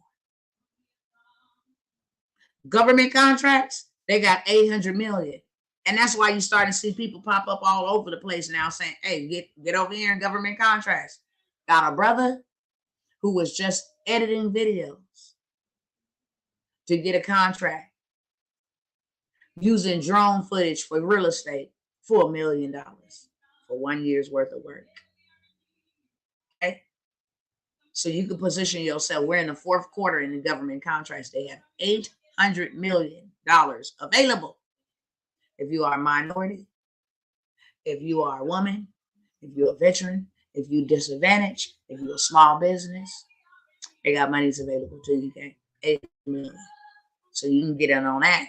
Speaker 1: Government contracts, they got 800 million. And that's why you start to see people pop up all over the place now saying, hey, get over here in government contracts. Got a brother who was just editing videos to get a contract using drone footage for real estate for $1 million for 1 year's worth of work. Okay. So you can position yourself. We're in the fourth quarter in the government contracts. They have $800 million available. If you are a minority, if you are a woman, if you're a veteran, if you're disadvantaged, if you're a small business, they got monies available to you. Okay? $8 million. So you can get in on that.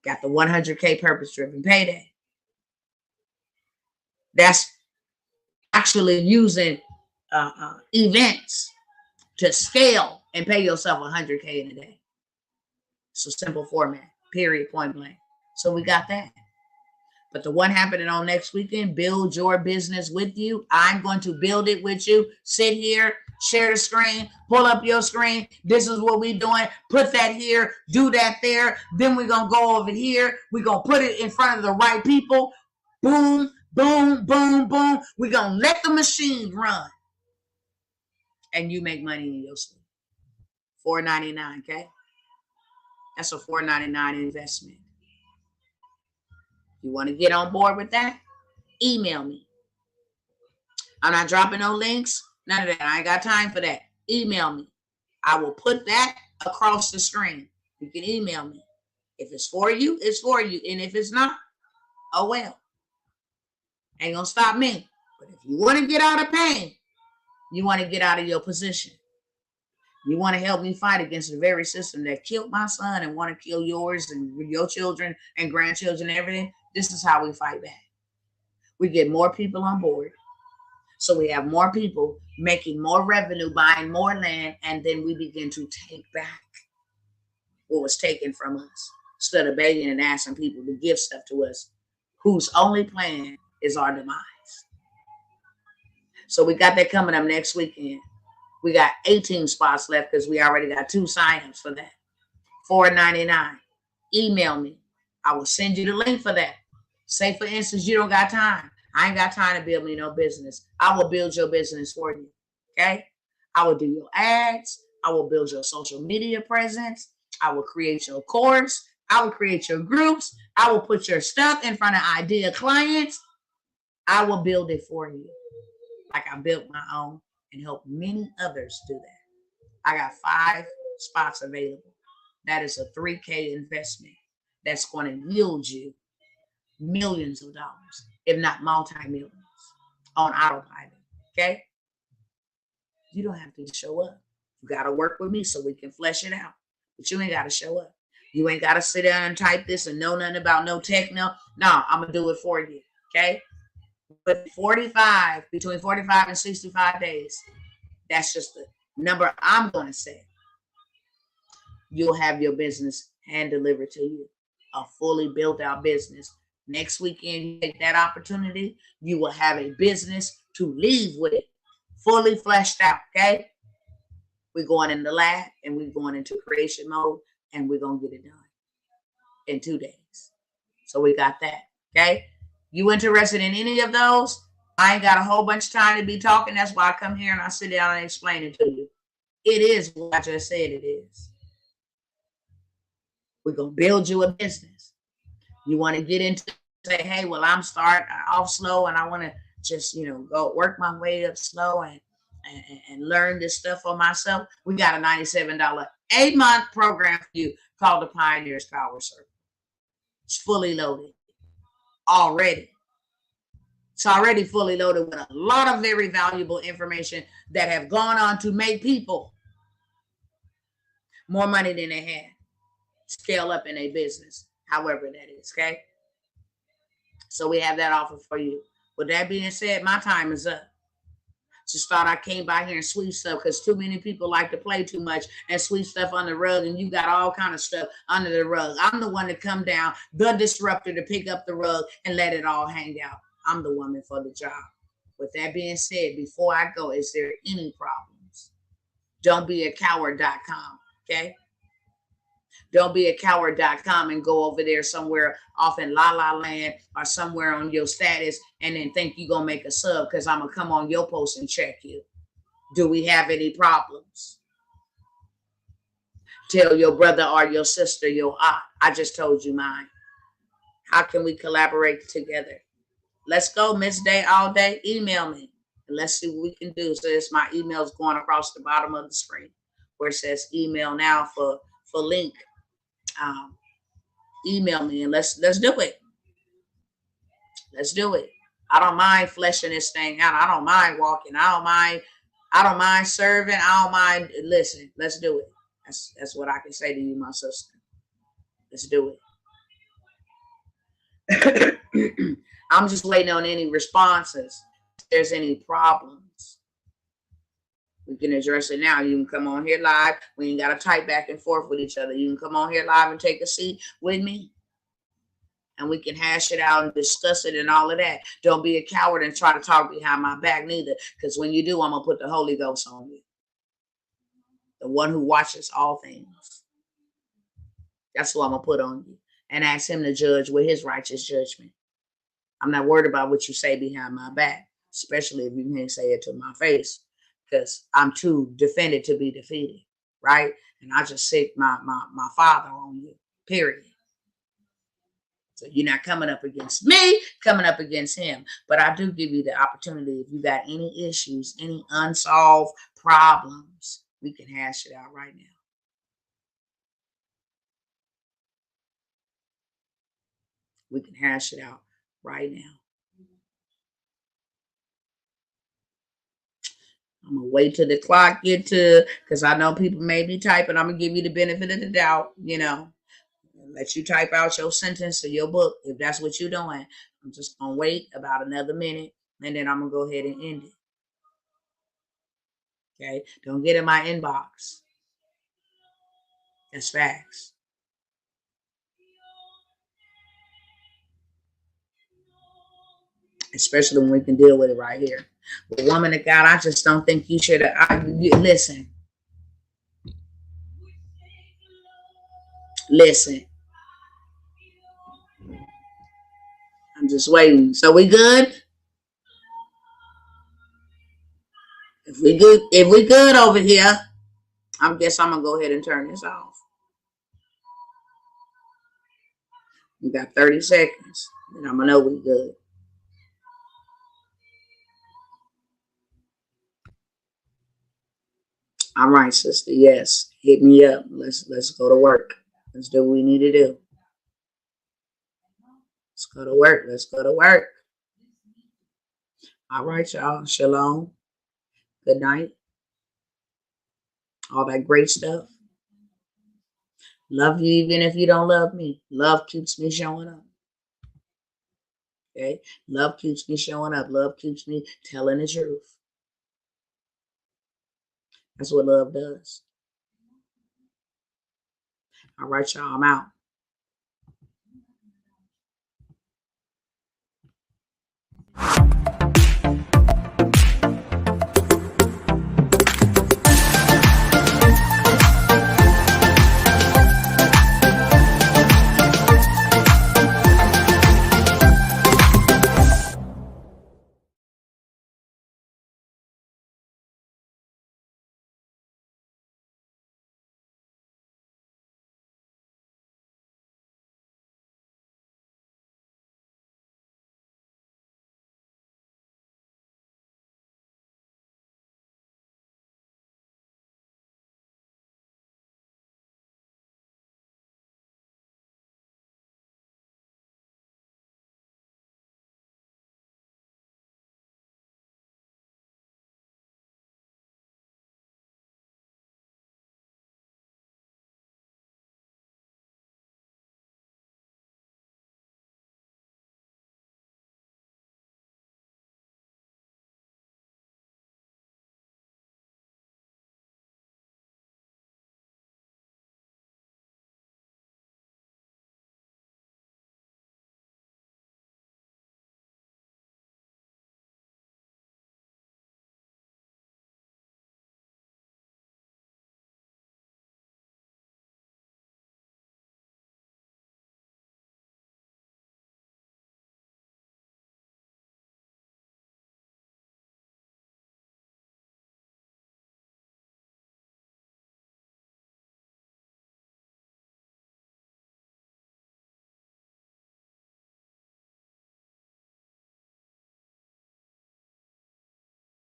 Speaker 1: Got the 100K purpose-driven payday. That's actually using events to scale and pay yourself 100K in a day. It's a simple format, period, point blank. So we got that. But the one happening on next weekend, Build Your Business With You. I'm going to build it with you. Sit here, share the screen, pull up your screen. This is what we're doing. Put that here, do that there. Then we're going to go over here. We're going to put it in front of the right people. Boom, boom, boom, boom. We're going to let the machine run. And you make money in your sleep. $4.99, okay? That's a $4.99 investment. You want to get on board with that? Email me. I'm not dropping no links. None of that. I ain't got time for that. Email me. I will put that across the screen. You can email me. If it's for you, it's for you. And if it's not, oh well. Ain't gonna stop me. But if you want to get out of pain, you want to get out of your position. You want to help me fight against the very system that killed my son and want to kill yours and your children and grandchildren and everything. This is how we fight back. We get more people on board. So we have more people making more revenue, buying more land, and then we begin to take back what was taken from us instead of begging and asking people to give stuff to us whose only plan is our demise. So we got that coming up next weekend. We got 18 spots left because we already got 2 signups for that. $4.99. Email me. I will send you the link for that. Say, for instance, you don't got time. I ain't got time to build me no business. I will build your business for you. Okay? I will do your ads. I will build your social media presence. I will create your course. I will create your groups. I will put your stuff in front of ideal clients. I will build it for you. Like I built my own and help many others do that. I got 5 spots available. That is a $3K investment that's going to yield you millions of dollars, if not multi-millions, on autopilot. Okay? You don't have to show up. You got to work with me so we can flesh it out. But you ain't got to show up. You ain't got to sit down and type this and know nothing about no techno. No, I'm going to do it for you. Okay? But between 45 and 65 days, that's just the number I'm going to say. You'll have your business hand delivered to you. A fully built out business. Next weekend, you take that opportunity. You will have a business to leave with, fully fleshed out. Okay? We're going in the lab and we're going into creation mode and we're going to get it done in 2 days. So we got that. Okay? You interested in any of those? I ain't got a whole bunch of time to be talking. That's why I come here and I sit down and explain it to you. It is what I just said it is. We're going to build you a business. You want to get into, say, hey, well, I'm starting off slow and I want to just, go work my way up slow and learn this stuff for myself. We got a $97 8-month program for you called the Pioneers Power Circle. It's fully loaded already. It's already fully loaded with a lot of very valuable information that have gone on to make people more money than they had. Scale up in a business, however that is, okay? So we have that offer for you. With that being said, my time is up. Just thought I came by here and sweep stuff because too many people like to play too much and sweep stuff on the rug, and you got all kind of stuff under the rug. I'm the one to come down, the disruptor, to pick up the rug and let it all hang out. I'm the woman for the job. With that being said, before I go, is there any problems? Don't be a coward.com, okay? Don't be a coward.com and go over there somewhere off in La La Land or somewhere on your status and then think you're going to make a sub because I'm going to come on your post and check you. Do we have any problems? Tell your brother or your sister, I just told you mine. How can we collaborate together? Let's go, Miss Day All Day. Email me and let's see what we can do. So it's my emails going across the bottom of the screen where it says email now for link. Email me and let's do it. Let's do it. I don't mind fleshing this thing out. I don't mind walking. I don't mind serving. I don't mind. Listen, let's do it. That's what I can say to you, my sister. Let's do it. I'm just waiting on any responses. If there's any problems, we can address it now. You can come on here live. We ain't got to type back and forth with each other. You can come on here live and take a seat with me. And we can hash it out and discuss it and all of that. Don't be a coward and try to talk behind my back neither. Because when you do, I'm going to put the Holy Ghost on you. The one who watches all things. That's what I'm going to put on you. And ask him to judge with his righteous judgment. I'm not worried about what you say behind my back. Especially if you can say it to my face. Because I'm too defended to be defeated. Right? And I just sick my father on you. Period. So you're not coming up against me, coming up against him. But I do give you the opportunity. If you got any issues, any unsolved problems, we can hash it out right now. We can hash it out right now. I'm going to wait till the clock get to, because I know people may be typing. I'm going to give you the benefit of the doubt, Let you type out your sentence or your book. If that's what you're doing, I'm just going to wait about another minute and then I'm going to go ahead and end it. Okay. Don't get in my inbox. That's facts. Especially when we can deal with it right here. But woman of God, I just don't think you should. Listen. I'm just waiting. So we good? If we good over here, I guess I'm gonna go ahead and turn this off. We got 30 seconds, and I'm gonna know we good. All right, sister. Yes, hit me up. Let's go to work. Let's do what we need to do. Let's go to work. Let's go to work. All right, y'all. Shalom. Good night. All that great stuff. Love you even if you don't love me. Love keeps me showing up. Okay? Love keeps me showing up. Love keeps me telling the truth. That's what love does. All right, y'all. I'm out.